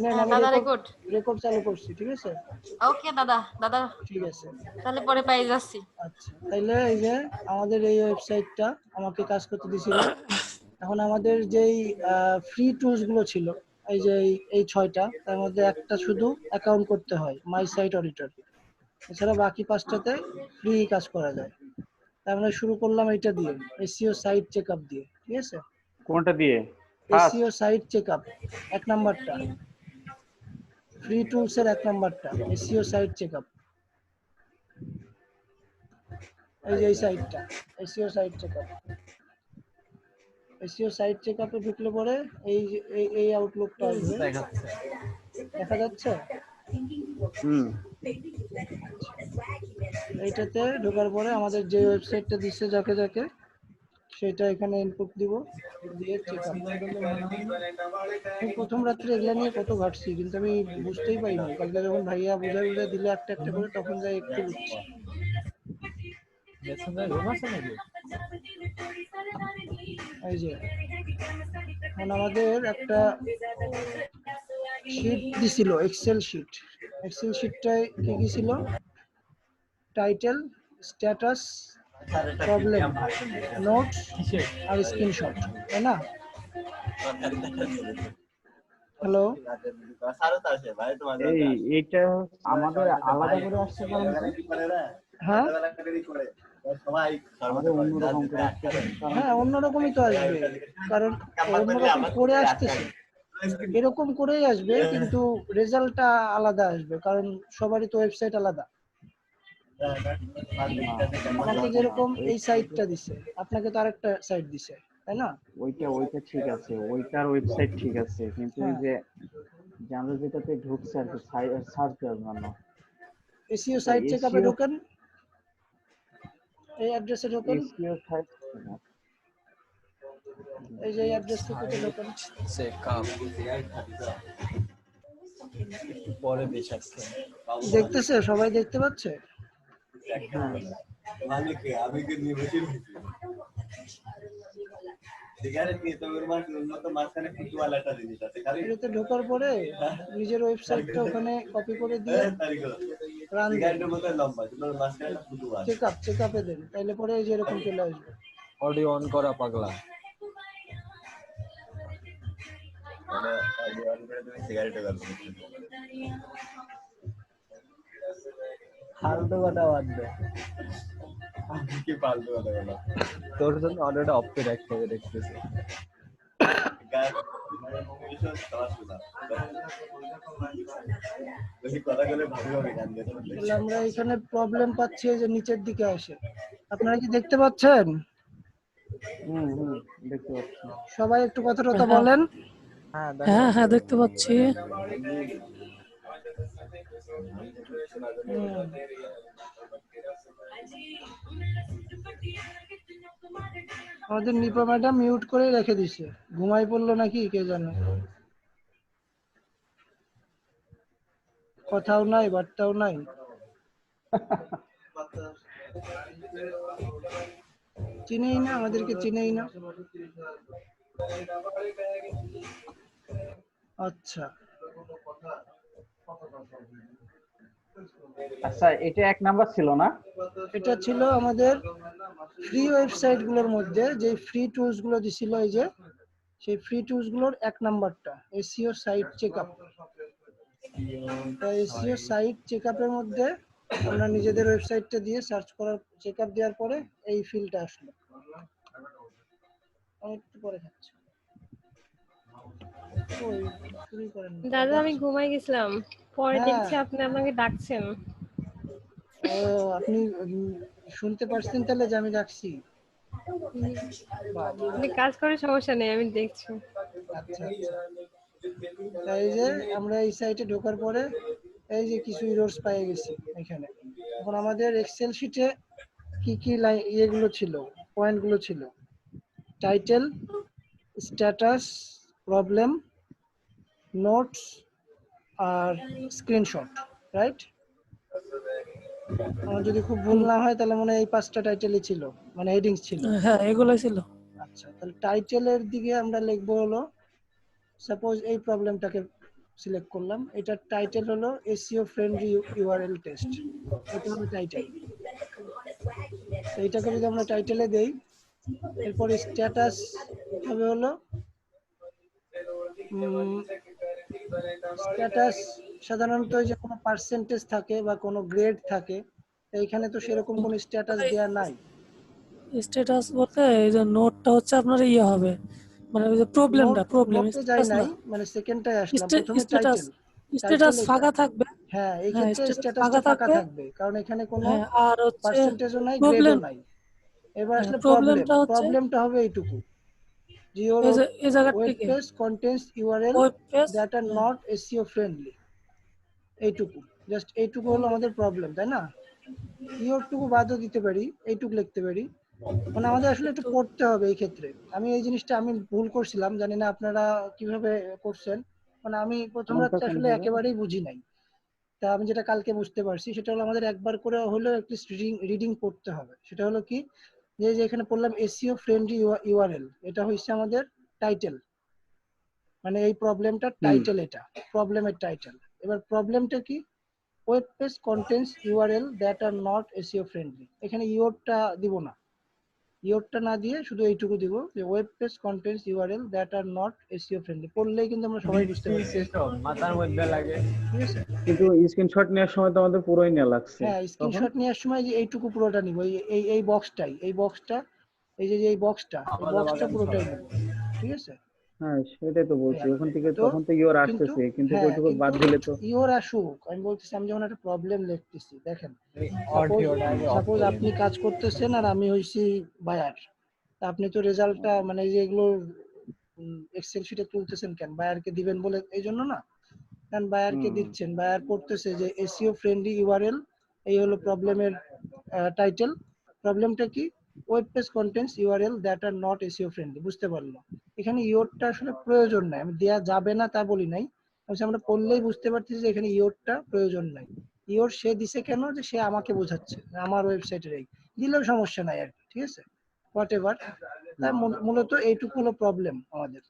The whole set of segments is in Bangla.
নেন আমি দাদা রেকর্ড রেকর্ড চালু করছি, ঠিক আছে? ওকে দাদা দাদা ঠিক আছে। তাহলে পরে পেয়ে যাচ্ছি। আচ্ছা, তাইলে এই যে আমাদের এই ওয়েবসাইটটা আমাকে কাজ করতে দিছিল। এখন আমাদের যেই ফ্রি টুলস গুলো ছিল, এই যে এই 6টা, তার মধ্যে একটা শুধু অ্যাকাউন্ট করতে হয়, মাই সাইট অডিটর। এছাড়া বাকি 5টাতে ফ্রি কাজ করা যায়। তার মানে শুরু করলাম এটা দিয়ে, এসইও সাইট চেকআপ দিয়ে, ঠিক আছে? কোনটা দিয়ে? ফার্স্ট এসইও সাইট চেকআপ 1 নাম্বারটা, ফ্রি টুলস এর 1 নাম্বারটা এসইও সাইট চেকআপ। এই যে এই সাইটটা SEO site checkup. SEO site চেকআপে ঢুকলে পরে এই যে এই আউটলুকটা আসবে, দেখা যাচ্ছে? হুম এইটাতে ঢোকার পরে আমাদের যে ওয়েবসাইটটা দিচ্ছে যাকে যাকে, সেটা এখানে ইনপুট দিব, দিয়ে চেকআপ। আমি প্রথম রাত্রে এগুলা নিয়ে কত ঘাটছি, কিন্তু আমি বুঝতেই পারিনি। কালকে যখন ভাইয়া বুঝাই বুঝাই দিলে একটা একটা করে, তখন যাই একটু বুঝছি। এই যে এখন আমাদের একটা শিট দিছিল, এক্সেল শিট। এক্সেল শিটটায় কি কি ছিল? টাইটেল, স্ট্যাটাস, প্রবলেম, নোটস আর স্ক্রিনশট, তাই না? হ্যালো, এই এটা আমাদের আলাদা করে আসছে কারণ কি? হ্যাঁ আমাদের অন্যরকম করে আসছে কারণ হ্যাঁ, কি? অন্যরকমই তো আসবে, কারণ অন্যরকম করে আসতেছে। এরকম করেই আসবে, কিন্তু রেজাল্টটা আলাদা আসবে, কারণ সবারই তো ওয়েবসাইট আলাদা। না আমাকে এরকম না যেরকম এই সাইটটা দিছে, আপনাকে তো আরেকটা সাইট দিছে, তাই না? ওইটা ঠিক আছে, ওইটার ওয়েবসাইট ঠিক আছে, কিন্তু ওই হ্যাঁ, যে আমরা যেটাতে ঢুকছি আর কি সার্চ দেওয়ার জন্য, এসইও তো সাইট চেকআপে এসিও ঢোকেন, এই অ্যাড্রেসে ঢোকেন, এসিও সাইট এই যে এই অ্যাড্রেস থেকে ঢোকেন। চেকআপ একটু পরে দেখাচ্ছে। দেখতেছে, সবাই দেখতে পাচ্ছে? হ্যাঁ এটাতে ঢোকার পরে নিজের ওয়েবসাইটটা ওখানে কপি করে দিয়ে রান দেন, চেকআপে দেন, তাইলে পরে এই যে এরকম চলে আসবে। অডিও অন করা পাগলা। ফালতু কথা বাদ দে। তোর জন্য অডিওটা অফ করে রাখতে হবে, দেখতেছি। তাহলে আমরা এখানে প্রবলেম পাচ্ছি এই যে নিচের দিকে আসে, আপনারা কি দেখতে পাচ্ছেন? হুম দেখতে পাচ্ছি। সবাই একটু কথা টথা বলেন। হ্যাঁ হ্যাঁ দেখতে পাচ্ছি। আমাদের নিপা ম্যাডাম মিউট করে রেখে দিছে, ঘুমাই পড়লো নাকি কে জানে, কথাও নাই বার্তাও নাই। চিনেই না, আমাদেরকে চিনেই না। আচ্ছা, আচ্ছা এটা 1 নাম্বার ছিল না? এটা ছিল আমাদের ফ্রি ওয়েবসাইট গুলোর মধ্যে, যে ফ্রি টুলস গুলো দিছিল, এই যে সেই ফ্রি টুলস গুলোর 1 নাম্বারটা SEO site checkup. SEO site চেকআপের মধ্যে আমরা নিজেদের ওয়েবসাইটটা দিয়ে সার্চ করার, চেকআপ দেওয়ার পরে এই ফিল্ডটা আসলো। আমি একটু পরে খাচ্ছি। ওই শুরু করেন দাদা আমি ঘুমাই গেছিলাম, পরে হ্যাঁ। দেখছি আপনি আমাকে ডাকছেন। ও, আপনি শুনতে পারছেন তাহলে যে আমি ডাকছি? আপনি কাজ করে সমস্যা নেই, আমি দেখছি। আচ্ছা আচ্ছা, এই যে আমরা এই সাইটে ঢোকার পরে এই যে কিছু এরর্স পেয়ে গেছি এখানে। এখন আমাদের এক্সেল শিটে কি কি ইয়েগুলো ছিল, পয়েন্টগুলো ছিল: টাইটেল, স্ট্যাটাস, প্রবলেম, নোটস আর স্ক্রিনশট, রাইট? আমার যদি খুব ভুল না হয় তাহলে মনে হয় এই 5টা টাইটেলই ছিল, মানে হেডিংস ছিল। হ্যাঁ এগুলোই ছিল। আচ্ছা, তাহলে টাইটেলের দিকে আমরা লিখবো হলো, সাপোজ এই প্রবলেমটাকে সিলেক্ট করলাম, এটার টাইটেল হলো এসইও ফ্রেন্ডলি ইউআরএল টেস্ট, এটা হলো টাইটেল। তো এটাকে যদি আমরা টাইটেলে দেই, এরপর স্ট্যাটাস হবে হলো স্ট্যাটাস সাধারণত ওই যে কোনো পার্সেন্টেজ থাকে বা কোনো গ্রেড থাকে, তো এইখানে তো সেরকম কোনো স্ট্যাটাস দেয়া নাই। স্ট্যাটাস বলতে এই যে নোটটা হচ্ছে আপনার ইয়ে হবে, মানে ওই যে প্রবলেম নোটে যাই স্ট্যাটাস নাই, না, মানে সেকেন্ডটায় আসলাম, প্রথমে স্ট্যাটাস টাইটেল। স্ট্যাটাস এটা, ফাঁকা থাকবে। হ্যাঁ এই হ্যাঁ, ক্ষেত্রে স্ট্যাটাস স্ট্যাটাসটা ফাঁকা ফাঁকা থাকবে। থাকবে, কারণ এখানে কোনো হ্যাঁ, আর হচ্ছে পার্সেন্টেজও নাই, গ্রেডও প্রবলেম, নাই। এবার হ্যাঁ আসলে প্রবলেমটা হচ্ছে প্রবলেমটা হবে এইটুকু, যে ইওর এই যে এই জায়গার ওয়েব থেকে page contents URL web page, that are not SEO friendly, এইটুকু, জাস্ট এইটুকু হলো আমাদের প্রবলেম, তাই না? ইওরটুকু বাদও দিতে পারি, এইটুকু লিখতে পারি, মানে আমাদের আসলে একটু কিন্তু পড়তে হবে এই ক্ষেত্রে। আমি এই জিনিসটা আমি ভুল করছিলাম, জানি না আপনারা কিভাবে করছেন, মানে আমি প্রথম কোনটা রাত্রে কোন আসলে জায়গা? একেবারেই বুঝি নাই। তা আমি যেটা কালকে বুঝতে পারছি সেটা হলো আমাদের একবার করে হলেও একটু রিডিং পড়তে হবে। সেটা হলো কি, যে এখানে পড়লাম এসইও ফ্রেন্ডলি ইউআরএল, এটা হচ্ছে আমাদের টাইটেল, মানে এই প্রবলেমটার টাইটেল, এটা প্রবলেমের টাইটেল। এবার প্রবলেমটা কি, web page contents URL that are not SEO friendly, এখানে ইওরটা দিব না, ইওরটা না দিয়ে শুধু এইটুকু দিব যে web page contents URL that are not SEO friendly, পড়লেই কিন্তু আমরা সবাই বুঝতে কি পারবো, সেসব মাথার মধ্যে লাগে। ঠিক আছে? কিন্তু স্ক্রিনশট নেওয়ার সময় তো আমাদের পুরোই নেওয়া লাগছে হ্যাঁ, তখন। স্ক্রিনশট নেওয়ার সময় যে এইটুকু পুরোটা নিব, এই বক্সটাই, এই বক্সটা, এই যে এই আমাদের বক্সটা বাগান পুরোটাই ছড়া। নিব, ঠিক আছে? হ্যাঁ সেটাই তো বলছি, হ্যাঁ, ওখান থেকে তো তখন তো ইওর কিন্তু, আসতেছে, কিন্তু হ্যাঁ ওইটুকু বাদ কিন্তু দিলে তো। ইওর আসুক, আমি বলতেছি আমি যখন একটা প্রবলেম লিখতেছি, দেখেন সাপোজ অডিওটা আগে অফ সাপোজ করে আপনি নিই। কাজ করতেছেন আর আমি হইছি বায়ার, তা আপনি তো রেজাল্টটা মানে এই যে এগুলো এক্সেল শিটে তুলতেছেন কেন, বায়ারকে দিবেন বলে এই জন্য না, কারণ বায়ারকে হুম দিচ্ছেন, বায়ার পড়তেছে যে এসইও ফ্রেন্ডলি ইউআরএল, এই হলো প্রবলেমের টাইটেল। প্রবলেমটা কি, web page contents URL that are not SEO friendly, বুঝতে পারলো? এখানে ইওরটা আসলে প্রয়োজন নাই, আমি দেয়া যাবে না তা বলি নাই, আমরা পড়লেই বুঝতে পারতেছি যে এখানে ইওরটা প্রয়োজন নাই। ইওর সে দিছে কেন, যে সে আমাকে বোঝাচ্ছে আমার ওয়েবসাইটের, এই দিলেও সমস্যা নাই আর কি, ঠিক আছে, হোয়াট এভার। তাই হুম। মূলত এইটুকু হলো প্রবলেম আমাদের,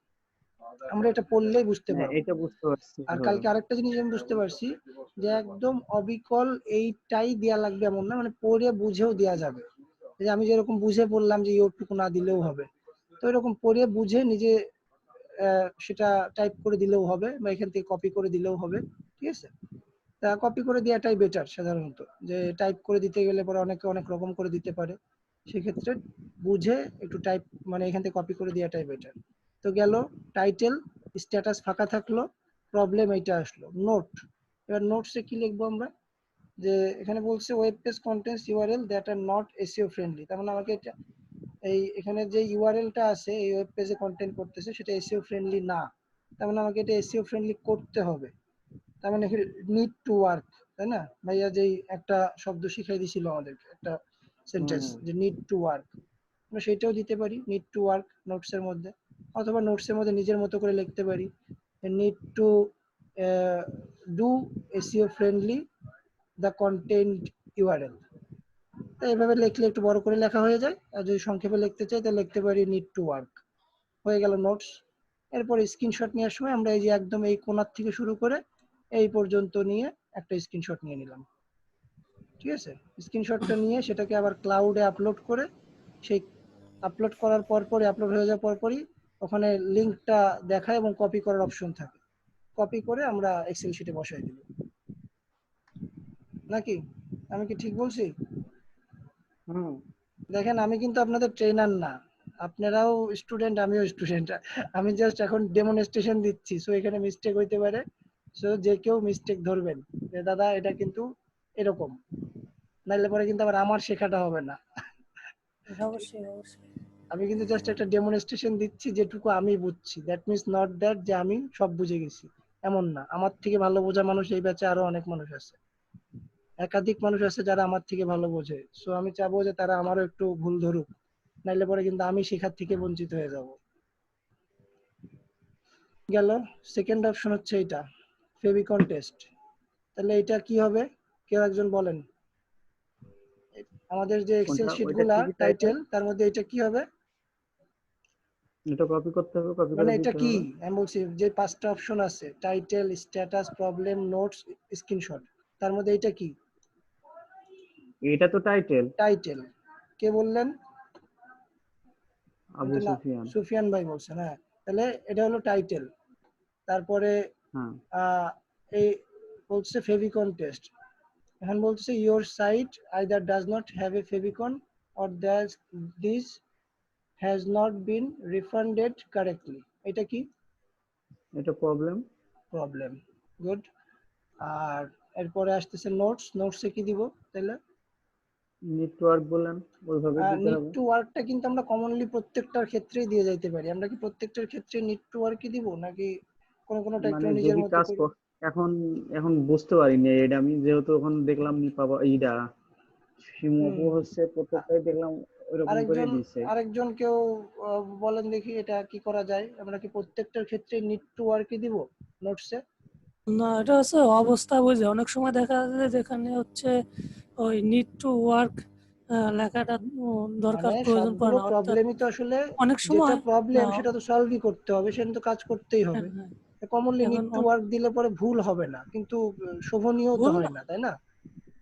আমরা এটা পড়লেই বুঝতে হ্যাঁ পারবো। এটা বুঝতে পারছি আর কিভাবে। কালকে আরেকটা জিনিস আমি বুঝতে পারছি, যে একদম অবিকল এইটাই দেয়া লাগবে এমন না, মানে পড়ে বুঝেও দেয়া যাবে। যে আমি যেরকম বুঝে বললাম যে ইওরটুকু না দিলেও হবে, তো এরকম পড়ে বুঝে নিজে সেটা টাইপ করে দিলেও হবে, বা এখান থেকে কপি করে দিলেও হবে, ঠিক আছে? তা কপি করে দেওয়াটাই বেটার সাধারণত, যে টাইপ করে দিতে গেলে পরে অনেকে অনেক রকম করে দিতে পারে, সেক্ষেত্রে বুঝে একটু টাইপ, মানে এখান থেকে কপি করে দেওয়াটাই বেটার। তো গেল টাইটেল, স্ট্যাটাস ফাঁকা থাকলো, প্রবলেম এইটা আসলো, নোট। এবার নোটসে কি লিখবো আমরা, যে এখানে বলছে web page contents URL that are not SEO friendly, তার মানে আমাকে এটা, এই এখানে যে ইউআরএলটা আছে এই ওয়েব পেজে কন্টেন্ট করতেছে সেটা এসইও ফ্রেন্ডলি না, তার মানে আমাকে এটা এসইও ফ্রেন্ডলি করতে হবে, তার মানে নিড টু ওয়ার্ক, তাই না? ভাইয়া যেই একটা শব্দ শিখাই দিছিল আমাদেরকে, একটা সেন্টেন্স, হুম যে নিড টু ওয়ার্ক, আমরা সেটাও দিতে পারি, নিড টু ওয়ার্ক নোটসের মধ্যে, অথবা নোটসের মধ্যে নিজের মতো করে লিখতে পারি, need to do SEO friendly the content URL. তো এইভাবে লিখলে একটু বড় করে লেখা হয়ে যায়, আর যদি সংক্ষেপে লিখতে চাই তাহলে লিখতে পারি নিড টু ওয়ার্ক, হয়ে গেল নোটস। এরপর স্ক্রিনশট নেওয়ার সময় আমরা এই যে একদম এই কোণার থেকে শুরু করে এই পর্যন্ত নিয়ে একটা স্ক্রিনশট নিয়ে নিলাম, ঠিক আছে? স্ক্রিনশটটা নিয়ে সেটাকে আবার ক্লাউডে আপলোড করে, সেই আপলোড করার পরপরই, আপলোড হয়ে যাওয়ার পরপরই ওখানে লিঙ্কটা দেখায় এবং কপি করার অপশন থাকে, কপি করে আমরা এক্সেল শিটে বসাই দিব, নাকি? আমি কি ঠিক বলছি? হুম। দেখেন আমি কিন্তু আপনাদের ট্রেনার না, আপনারাও স্টুডেন্ট আমিও স্টুডেন্ট, আমি জাস্ট এখন ডেমনস্ট্রেশন দিচ্ছি, সো এখানে মিস্টেক হইতে পারে, সো যে কেউ মিস্টেক ধরবেন যে দাদা এটা কিন্তু এরকম, নাইলে পরে কিন্তু আবার আমার শেখাটা হবে না। অবশ্যই অবশ্যই। আমি কিন্তু জাস্ট একটা ডেমনস্ট্রেশন দিচ্ছি যেটুকু আমি বুঝছি, দ্যাট মিনস নট দ্যাট যে আমি সব বুঝে গেছি, এমন না। আমার থেকে ভালো বোঝা মানুষ এই ব্যাচে আরো অনেক মানুষ আছে, একাধিক মানুষ আছে যারা আমার থেকে ভালো বোঝে, সো আমি চাবো যে তারা আমারও একটু ভুল ধরুক, নাইলে পরে কিন্তু আমি শেখার থেকে বঞ্চিত হয়ে যাব। গেল, সেকেন্ড অপশন হচ্ছে এটা, ফেভিকন টেস্ট। তাহলে এটা কি হবে, কেউ একজন বলেন, আমাদের যে এক্সেল কোনটা? শিট ওইটা গুলা কি কি টাইটেল? টাইটেল, তার মধ্যে এটা কি হবে? এটা কপি করতে হবে, কপি মানে করে এটা দিতে কি হবে। আমি বলছি যে 5টা অপশন আছে, title, status, problem, notes, screenshot, তার মধ্যে এটা কি? এটা তো টাইটেল। টাইটেল। কে বললেন? আবু কিন্তু না, সুফিয়ান। সুফিয়ান ভাই বলছেন। হ্যাঁ, তাহলে এটা হলো টাইটেল। তারপরে হ্যাঁ, এই বলছে ফেভিকন টেস্ট। এখন বলছে your site either does not have a favicon or this has not been refunded correctly. এটা কি? এটা প্রবলেম। প্রবলেম। গুড। আর এরপরে আসতেছে নোটস। নোটসে কি দিব তাহলে? নেটওয়ার্ক বলেন, ওইভাবে দিতে নিড হবে। টু ওয়ার্কটা কিন্তু আমরা কমনলি প্রত্যেকটার ক্ষেত্রেই দিয়ে যাইতে পারি। আমরা কি প্রত্যেকটার ক্ষেত্রে নিড টু ওয়ার্কই দিব, নাকি কোনোটা একটু মানে নিজের যদি মতো কাজ করে? এখন এখন বুঝতে পারিনি এটা, আমি যেহেতু এখন দেখলাম নি পাবা এইটা হুম। শিমুপু হচ্ছে প্রত্যেকটাই দেখলাম ওইরকম করে আরেকজন দিছে। আরেকজন কেউ বলেন দেখি এটা কি করা যায়? আমরা কি প্রত্যেকটার ক্ষেত্রে নিড টু ওয়ার্কই দিব নোটসে? না, এটা হচ্ছে অবস্থা বুঝে। অনেক সময় দেখা যায় যেখানে হচ্ছে ওই নিড টু ওয়ার্ক লেখাটা দরকার মানে প্রয়োজন পড়ে সবগুলো না, অর্থাৎ প্রবলেমই তো আসলে অনেক যেটা সময় প্রবলেম না। সেটা তো সলভই করতে হবে, সেটা তো কাজ করতেই হ্যাঁ, হবে। হ্যাঁ। কমনলি নিড এখন টু ওয়ার্ক দিলে পরে ভুল হবে না, কিন্তু শোভনীয় তো ভুল হয় না, তাই না?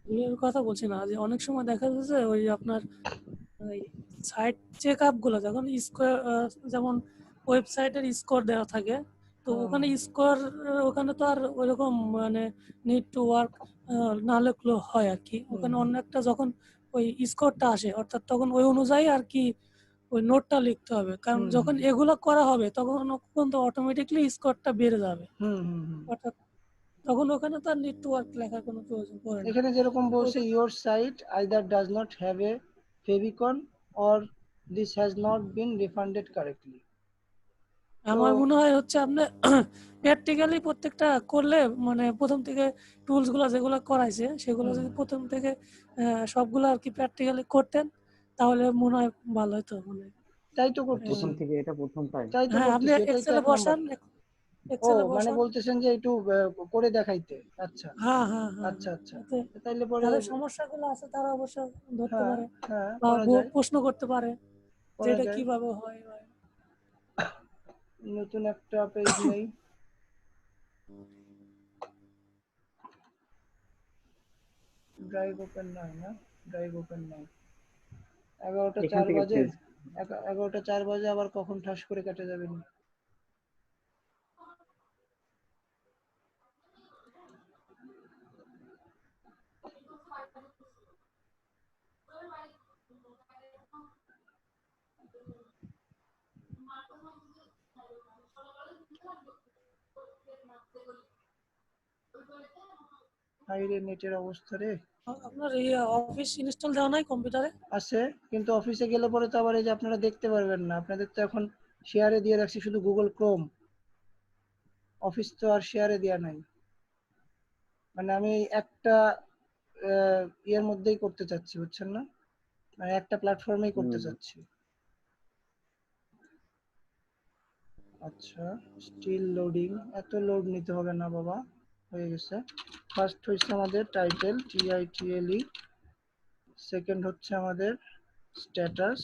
ভুলের কথা বলছি না, যে অনেক সময় দেখা যাচ্ছে ওই আপনার ওই সাইট চেক আপ গুলো যখন স্কোর, যেমন ওয়েবসাইটের স্কোর দেওয়া থাকে, তো হুম, ওখানে স্কোর, ওখানে তো আর ওইরকম মানে নিড টু ওয়ার্ক না লিখলেও হয় আর কি। হুম, ওখানে হুম, অন্য একটা যখন ওই স্কোরটা আসে, অর্থাৎ তখন ওই অনুযায়ী আর কি ওই নোটটা লিখতে হবে, কারণ হুম, যখন এগুলো করা হবে তখন কিন্তু অটোমেটিকলি স্কোরটা বেড়ে যাবে। হুম, হুম, হুম। অর্থাৎ তখন ওখানে তো আর নিড টু ওয়ার্ক লেখার কোনো প্রয়োজন পড়ে না। এখানে যেরকম বলছে ওই- your site either does not have a favicon or this has not been refunded correctly. তো আমার মনে হয় হচ্ছে আপনি প্র্যাকটিক্যালি প্রত্যেকটা করলে, মানে প্রথম থেকে টুলস গুলো যেগুলো করাইছে সেগুলো হুম, যদি প্রথম থেকে সবগুলো আর কি প্র্যাকটিক্যালি করতেন, তাহলে মনে হয় ভালো হতো মানে। তাই তো প্রথম করতেছি। থেকে এটা প্রথম পাই। তাই তো হ্যাঁ, আপনি করতেছি, এটাই তো এক্সেলে 1 নাম্বার। বসান, ও এক্সেলে মানে বসান। বলতেছেন যে একটু করে দেখাইতে? আচ্ছা, হ্যাঁ, হ্যাঁ, হ্যাঁ, আচ্ছা, হ্যাঁ। আচ্ছা। এতে তাইলে পরে যাদের সমস্যাগুলো আছে তারা অবশ্য ধরতে হ্যাঁ, পারে হ্যাঁ, বা করা যায়, প্রশ্ন করতে পারে যে করা এটা যায়। কিভাবে হয় হয়। নতুন একটা পেজ নেই। ড্রাইভ ওপেন নাই না, ড্রাইভ ওপেন নাই। 11টা এখান 4 থেকে বাজে। পেজ। 11টা 4 বাজে, আবার কখন ঠাস করে কেটে যাবে নি। হাইরে নেটের অবস্থা রে। আপনার এই অফিস ইনস্টল দেওয়া নাই কম্পিউটারে? আছে, কিন্তু অফিসে গেলে পরে তো আবার এই যে আপনারা দেখতে পারবেন না। আপনাদের তো এখন শেয়ারে দিয়ে রাখছি শুধু গুগল ক্রোম। অফিস তো আর শেয়ারে দেওয়া নাই। মানে আমি একটা ইয়ের মধ্যেই করতে চাচ্ছি, বুঝছেন না? মানে একটা প্ল্যাটফর্মেই করতে হুম। চাচ্ছি। আচ্ছা, স্টিল লোডিং। এত লোড নিতে হবে না বাবা, হয়ে গেছে। ফার্স্ট হচ্ছে আমাদের টাইটেল, TITLE। সেকেন্ড হচ্ছে আমাদের স্ট্যাটাস।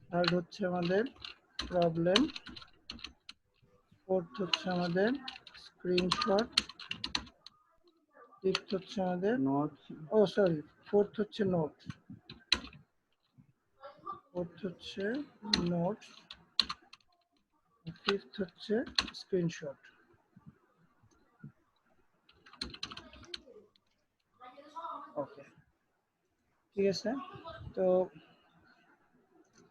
থার্ড হচ্ছে আমাদের প্রবলেম। ফোর্থ হচ্ছে আমাদের স্ক্রিনশট। ফিফথ হচ্ছে আমাদের, নোটস। ও সরি, ফোর্থ হচ্ছে নোট। ফোর্থ হচ্ছে নোটস। ফিফথ হচ্ছে স্ক্রিনশট। ওকে, ঠিক আছে। তো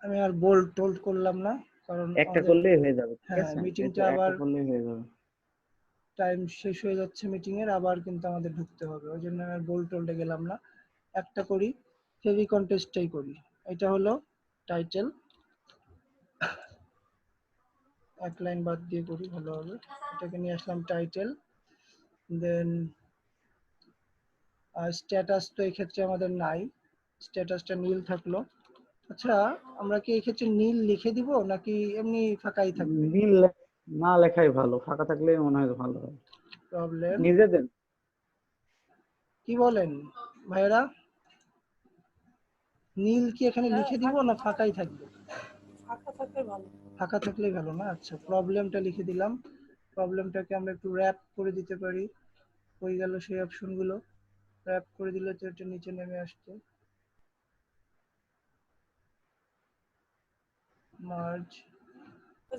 আমি আর বোল্ড টোল্ড করলাম না, কারণ একটা আমাদের, করলেই হয়ে যাবে, ঠিক হ্যাঁ, আছে, এই তো মিটিংটা একটা আবার করলেই হয়ে যাবে। টাইম শেষ হয়ে যাচ্ছে মিটিং এর, আবার কিন্তু আমাদের ঢুকতে হবে, ওই জন্য আমি বোল্ড টোল্ডে গেলাম না। একটা করি, ফেভি কন্টেস্টটাই করি। এটা হলো টাইটেল। এক লাইন বাদ দিয়ে করি, ভালো হবে। এটাকে নিয়ে আসলাম টাইটেল। দেন স্ট্যাটাস তো এই ক্ষেত্রে আমাদের নাই, স্ট্যাটাসটা নীল থাকলো। আচ্ছা, আমরা কি এই ক্ষেত্রে নীল লিখে দিব নাকি এমনি ফাঁকাই থাকবে? নীল না লেখাই ভালো, ফাঁকা থাকলে মনে হয় ভালো হয়। প্রবলেম। নিজেদের। কি বলেন ভাইরা? নীল কি এখানে হ্যাঁ, লিখে দিব ফাঁকা না ফাঁকা ফাঁকাই থাকবে? ফাঁকা থাকলে ভালো। ফাঁকা থাকলেই ভালো না। আচ্ছা, প্রবলেমটা লিখে দিলাম। প্রবলেমটাকে আমরা একটু র্যাপ করে দিতে পারি। হয়ে গেল সেই অপশনগুলো। র্যাপ করে দিলে তো এটা নিচে নেমে আসছে। মার্জ। ওই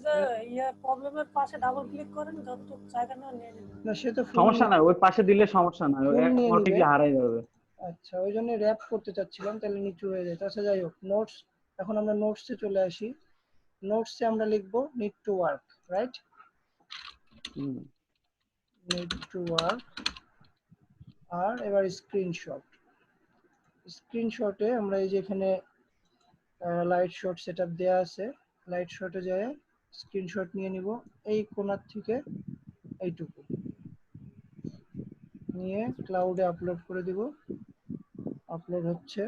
যে প্রবলেমের পাশে ডাবল ক্লিক করেন, যতটুকু জায়গা না নিয়ে নেবেন। না, সে তো ফুল সমস্যা নাই, ওই পাশে দিলে সমস্যা নাই, ফুল নিয়ে নিবে। অটোমেটিকলি হারাই যাবে। আচ্ছা, ওই জন্য র্যাপ করতে চাচ্ছিলাম, তাহলে নিচু হয়ে যেত। আচ্ছা, যাই হোক, নোটস। এখন আমরা নোটসে চলে আসি। নোটসে আমরা লিখবো need to work, right? Need to work. আর এবার স্ক্রিনশট। স্ক্রিনশটে আমরা এই যে এখানে লাইট শট সেটআপ দেয়া আছে, লাইট শটে যায় স্ক্রিনশট নিয়ে নিব এই কোণার থেকে এইটুকু নিয়ে ক্লাউডে আপলোড করে দিব। আপলোড হচ্ছে।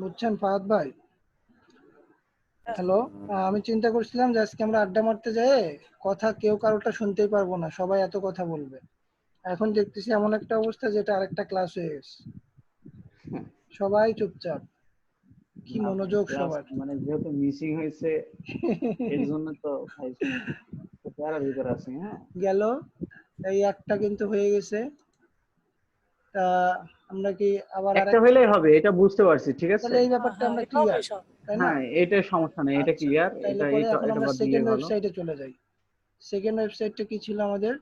বুঝছেন ফাহাদ ভাই? হ্যালো। আমি চিন্তা করছিলাম যে আজকে আমরা আড্ডা মারতে যাই, কথা কেউ কারোটা শুনতেই পারবো না, সবাই এত কথা বলবে। এখন দেখতেছি এমন একটা অবস্থা যেটা আরেকটা ক্লাস হয়ে গেছে, সবাই চুপচাপ। কি মনোযোগ সবার! মানে যেহেতু মিসিং হয়েছে এর জন্য তো ভাই প্যারার ভিতরে আছি। হ্যাঁ, গেল এই একটা কিন্তু হয়ে গেছে। তা আমরা কি আবার একটা হইলেই হবে, এটা বুঝতে পারছি, ঠিক আছে। তাহলে এই ব্যাপারটা আমরা এটাও ক্লিয়ার, সব। তাই না? হ্যাঁ, এটা সমস্যা নেই, এটা আচ্ছা, ক্লিয়ার। তাহলে এটা পরে এটা এখন এটা আমরা বাদ দিলেই সেকেন্ড ভালো। ওয়েবসাইটে চলে যাই। সেকেন্ড ওয়েবসাইটটা কি ছিল আমাদের?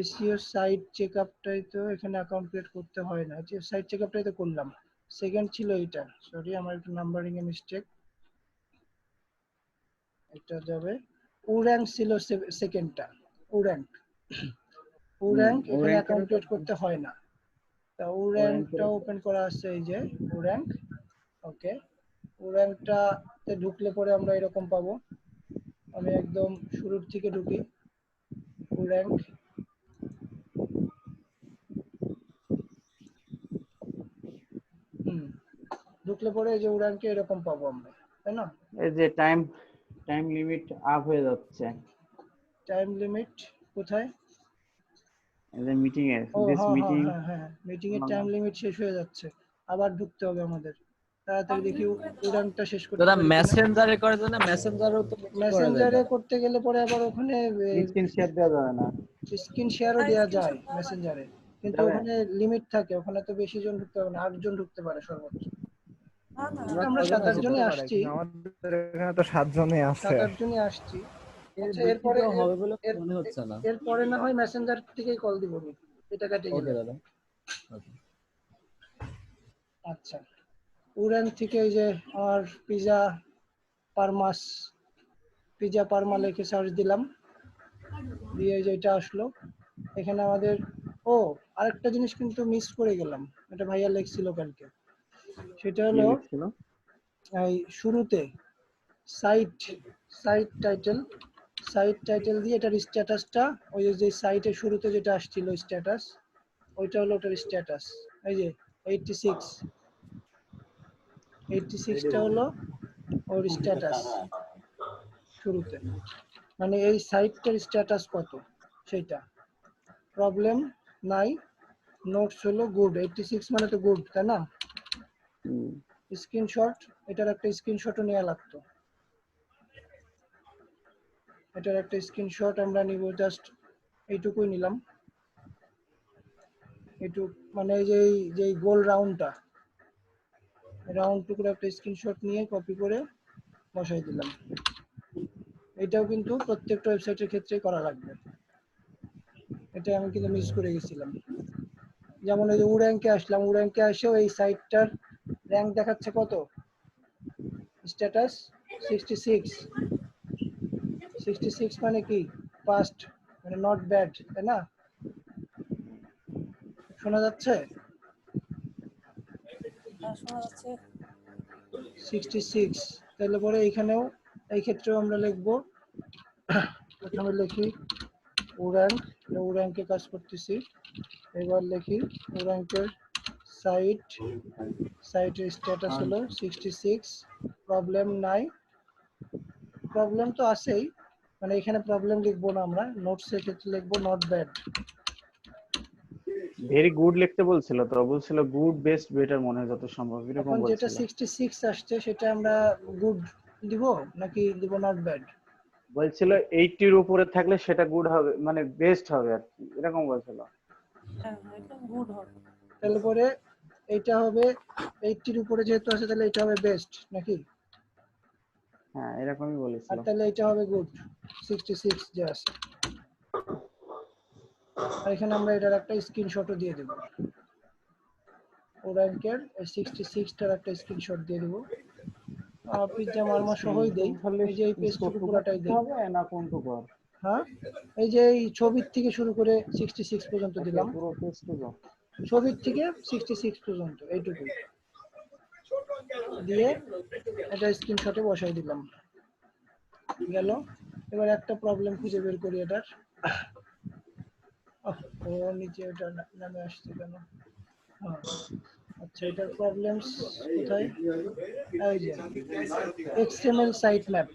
এসইও সাইট চেকআপটাই তো এখানে অ্যাকাউন্ট ক্রিয়েট করতে হয় না, যে সাইট চেকআপটাই তো করলাম। সেকেন্ড ছিল এইটা, সরি আমার একটু নাম্বারিং এ মিস্টেক। এটা যাবে ওর্যাঙ্ক ছিল সেকেন্ডটা, ওর্যাঙ্ক। ওর্যাঙ্ক এখানে অ্যাকাউন্ট ক্রিয়েট করতে হয় না। তা ওর্যাঙ্কটা ওপেন করা আছে, এই যে ওর্যাঙ্ক। ওকে, ওর্যাঙ্কটাতে ঢুকলে পরে আমরা এরকম পাবো। আমি একদম শুরুর থেকে ঢুকি। ওর্যাঙ্ক, ঢুকলে পরে এই যে ওর্যাঙ্কে এরকম পাবো আমরা, তাই না? এই যে টাইম লিমিট আপ হয়ে যাচ্ছে। টাইম লিমিট কোথায়? এই যে মিটিং এর, ও দিস হ্যাঁ মিটিং। হ্যাঁ হ্যাঁ হ্যাঁ, মিটিং এর টাইম লিমিট শেষ হয়ে যাচ্ছে, আবার ঢুকতে হবে আমাদের। তাড়াতাড়ি দেখি উড়ানটা শেষ করতে দাদা পারি কিনা। মেসেঞ্জারে করার জন্য মেসেঞ্জারও তো মিটিং করা যায় মেসেঞ্জারে দাদা। করতে গেলে পরে আবার ওখানে স্ক্রিন শেয়ার দেওয়া যাবে না। স্ক্রিন শেয়ারও দেওয়া যায় মেসেঞ্জারে, কিন্তু যাবে? ওখানে লিমিট থাকে, ওখানে তো বেশি জন ঢুকতে পারবে না, 8 জন ঢুকতে পারে সর্বোচ্চ। না না, আমরা 7-8 জনই আসছি, আমাদের এখানে তো 7 জনই আছে। 7-8 জনই আসছি। এর আচ্ছা, বেশি এরপরে তো হবে বলে মনে হচ্ছে না। এরপরে না হয় মেসেঞ্জার থেকেই কল দিব আমি, এটা কেটে ওকে গেলে। দাদা। ওকে। আচ্ছা, উড়ান থেকে এই যে আমার পিজা পারমা লিখে সার্চ দিলাম, দিয়ে এই যে এটা আসলো। এখানে আমাদের আরেকটা জিনিস কিন্তু মিস করে গেলাম, এটা ভাইয়া লিখছিল কালকে। সেটা কি হলো লিখছিল? এই শুরুতে সাইট টাইটেল দিয়ে এটার স্ট্যাটাসটা, ওই যে সাইটের শুরুতে যেটা আসছিল স্ট্যাটাস, ওইটা হলো ওটার স্ট্যাটাস। এই যে 86টা হলো ওর স্ট্যাটাস শুরুতে, মানে এই সাইটটার স্ট্যাটাস কত সেটা। প্রবলেম নাই, নোটস হলো গুড, 86 মানে তো গুড, তাই না? স্ক্রিনশট, এটার একটা স্ক্রিনশটও নেওয়া লাগতো। এটার একটা স্ক্রিনশট আমরা নিব, জাস্ট এইটুকুই নিলাম। এইটুক মানে এই যে গোল রাউন্ড টুকুর একটা স্ক্রিনশট নিয়ে কপি করে বসাই দিলাম। এটাও কিন্তু প্রত্যেকটা ওয়েবসাইটের ক্ষেত্রেই করা লাগবে, এটা আমি কিন্তু মিস করে গেছিলাম। যেমন এই যে উড়্যাঙ্কে আসলাম, উড়্যাঙ্কে এসেও এই সাইটটার র্যাঙ্ক দেখাচ্ছে কত, স্ট্যাটাস 66 মানে কি ফার্স্ট, মানে নট ব্যাড, তাই না? শোনা যাচ্ছে? শোনা যাচ্ছে। 66, তাহলে পরে এইখানেও এই ক্ষেত্রেও আমরা লিখবো, প্রথমে লিখি উড়্যাঙ্কে কাজ করতেছি। এবার লিখি উড়্যাঙ্কের সাইটের স্ট্যাটাস হলো 66, প্রবলেম নাই। প্রবলেম তো আছেই, মানে এখানে প্রবলেম লিখবো না, আমরা নোটসের ক্ষেত্রে লিখবো নট ব্যাড। ভেরি গুড লিখতে বলছিল, তো বলছিল গুড বেস্ট বেটার মনে হয় যত সম্ভব এরকম এখন যেটা বলছিল। 66 আসছে সেটা আমরা গুড দিব নাকি দিব নট ব্যাড? বলছিল 80 এর উপরে থাকলে সেটা গুড হবে, মানে বেস্ট হবে আর কি, এরকম বলছিল। হ্যাঁ এটা গুড হবে। তাহলে পরে এইটা হবে 80 এর উপরে যেহেতু আছে তাহলে এটা হবে বেস্ট নাকি? হ্যাঁ এরকমই আর বলেছিল। তাহলে এটা হবে গুড 66 যে আছে। আর এখানে আমরা এটার একটা স্ক্রিনশটও দিয়ে দেব, ও র্যাঙ্কের 66টার একটা স্ক্রিনশট দিয়ে দেব। পিজ্জা মার্মা সহই দেই, এই যে এই পেজটুকু পুরোটাই দেই। হবে না কোনটুকু? হ্যাঁ, এই যে এই ছবির থেকে শুরু করে 66 পর্যন্ত দিলাম, পুরো পেজটুকু? ছবির থেকে 66 পর্যন্ত এইটুকু দিয়ে এটা স্ক্রিনশটে বসাই দিলাম। গেল। এবার একটা প্রবলেম খুঁজে বের করি এটার। ও নিচে এটা নামে আসছে কেন? হ্যাঁ, আচ্ছা এটার প্রবলেমস কোথায়? এই যে XML site map.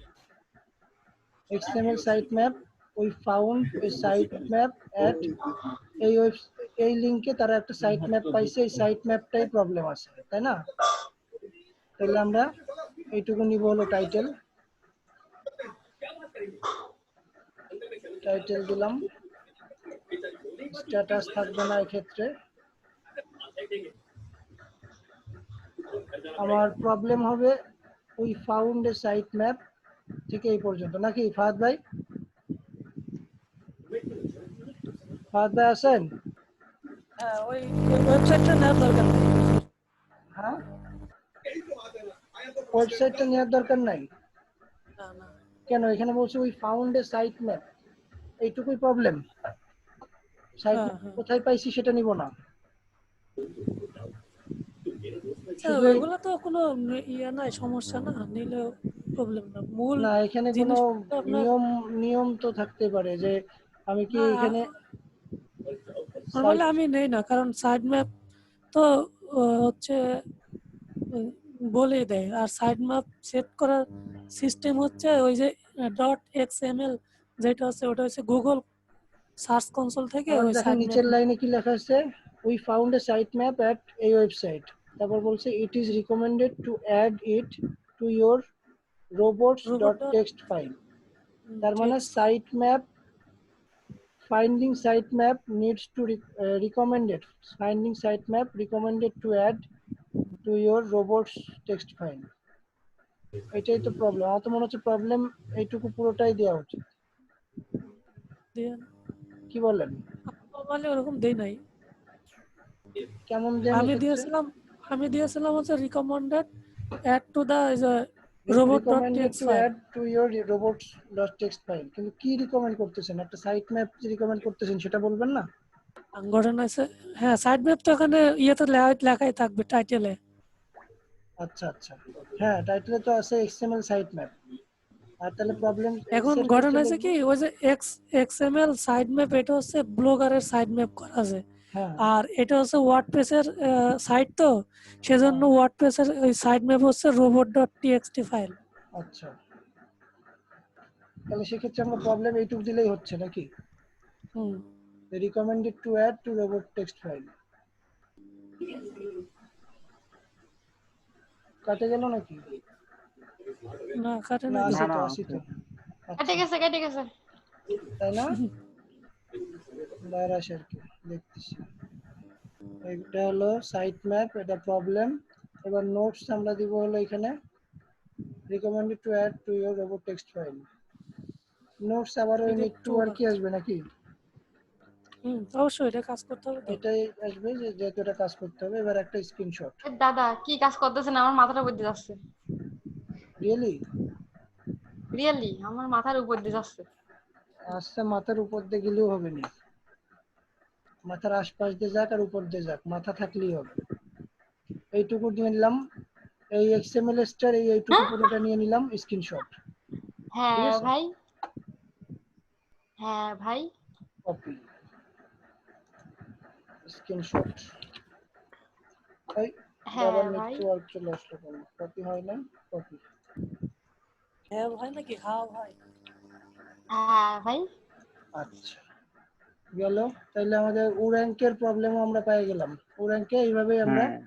XML site map, we found a sitemap at এই লিংকে তারা একটা সাইট ম্যাপ পাইছে, এই সাইট ম্যাপটাই প্রবলেম আছে, তাই না? তাহলে আমরা এইটুকু নিব হলো টাইটেল। টাইটেল দিলাম, স্ট্যাটাস থাকবে না এক্ষেত্রে। আমার প্রবলেম হবে we found a site map থেকে এই পর্যন্ত, নাকি ফাহাদ ভাই? ফাহাদ ভাই আছেন? হ্যাঁ ওই ওয়েবসাইটটা নেওয়ার দরকার নেই। হ্যাঁ, ওয়েবসাইটটা নেওয়ার দরকার নাই না না কেন? এখানে বলছে we found a site map, এইটুকুই প্রবলেম। সাইট হ্যাঁ ম্যাপ হ্যাঁ কোথায় পাইছি সেটা নিব না, শুধু ওইগুলো তো কোনো ইয়ে নাই, সমস্যা না, নিলেও প্রবলেম না, মূল না, এখানে কোনো জিনিসটা আপনার। নিয়ম নিয়ম তো থাকতে পারে যে আমি কি না এখানে নর্মালি সাইট আমি নেই না, কারণ সাইড ম্যাপ তো হচ্ছে বলেই দেয়, আর সাইড ম্যাপ সেট করার সিস্টেম হচ্ছে ওই যে .xml যেটা হচ্ছে, ওটা হচ্ছে গুগল সার্চ কনসোল থেকে আবার ওই দেখেন সাইড ম্যাপ। নিচের লাইনে কি লেখা আছে, we found a site map at এই ওয়েবসাইট, তারপর বলছে it is recommended to add it to your robots.txt file। তার মানে site map finding sitemap needs to recommended, finding sitemap recommended to add to your robots text file। এটাই তো প্রবলেম। আমার তো মনে হচ্ছে প্রবলেম এইটুকু পুরোটাই দেওয়া উচিত, কি বলেন? নর্মালি ওরকম দেই নাই, কেমন দেন আমি এক্ষেত্রে? দিয়েছিলাম হচ্ছে recommended add to the robot.txt recommended to ফাইল। add to your robots.txt file, কিন্তু কি রিকমেন্ড করতেছেন? একটা সাইট ম্যাপ যে রিকমেন্ড করতেছেন সেটা বলবেন না? ঘটনা আছে, হ্যাঁ সাইড ম্যাপ তো এখানে ইয়েতে লেখাই থাকবে টাইটেলে। আচ্ছা আচ্ছা, হ্যাঁ টাইটেলে তো আছে XML সাইট ম্যাপ। আর তাহলে প্রবলেম এখন সেট ঘটনা করতে আছে লিখবো। কি, ওই যে XML সাইড ম্যাপ, এটা হচ্ছে ব্লগারের সাইড ম্যাপ করা আছে, হ্যাঁ আর এটা হচ্ছে ওয়ার্ডপ্রেসের সাইট, তো সেজন্য হ্যাঁ, ওয়ার্ডপ্রেসের ওই সাইড ম্যাপ হচ্ছে robot.txt ফাইল। আচ্ছা তাহলে সেক্ষেত্রে আমরা প্রবলেম এইটুকু দিলেই হচ্ছে নাকি? হুম recommended to add to robot text file, কাটে গেল নাকি? না কাটে না না আছে তো। তো, না আসি তো। কেটে গেছে কেটে গেছে। তাই না? দাঁড়া আর কি দেখতেছি। এটা হলো সাইট ম্যাপ, এটা প্রবলেম। এবার নোটস আমরা দিব হলো এখানে recommended to add to your robot text file। Notes আবার ওই নিড টু আর কি আসবে নাকি? অবশ্যই এটা কাজ করতে হবে তো। এটাই আসবে যে যেহেতু এটা কাজ করতে হবে। এবার একটা স্ক্রিনশট। এ দাদা কি কাজ করতেছেন, আমার মাথার উপর দিয়ে যাচ্ছে। রিয়েলি? রিয়েলি আমার মাথার উপর দিয়ে যাচ্ছে। আচ্ছা, মাথার উপর দিয়ে গেলেও হবে না, মাথার আশপাশ দিয়ে যাক আর উপর দিয়ে যাক, মাথা থাকলেই হবে। এইটুকু নিয়ে নিলাম, এই XML স্টার এইটুকু পুরোটা নিয়ে নিলাম স্ক্রিনশট। ঠিক হ্যাঁ আছে, ভাই, হ্যাঁ ভাই। Copy screenshot. এই হ্যাঁ আবার ভাই। নেটওয়ার্ক চলে আসলো কেন? কপি হয় না, কপি। হ্যাঁ ভাই নাকি, হ্যাঁ ভাই। হ্যাঁ ভাই। আচ্ছা, গেল। তাইলে আমাদের ও র্যাঙ্কের প্রবলেমও আমরা পেয়ে গেলাম। ও র্যাঙ্কে এইভাবেই আমরা হ্যাঁ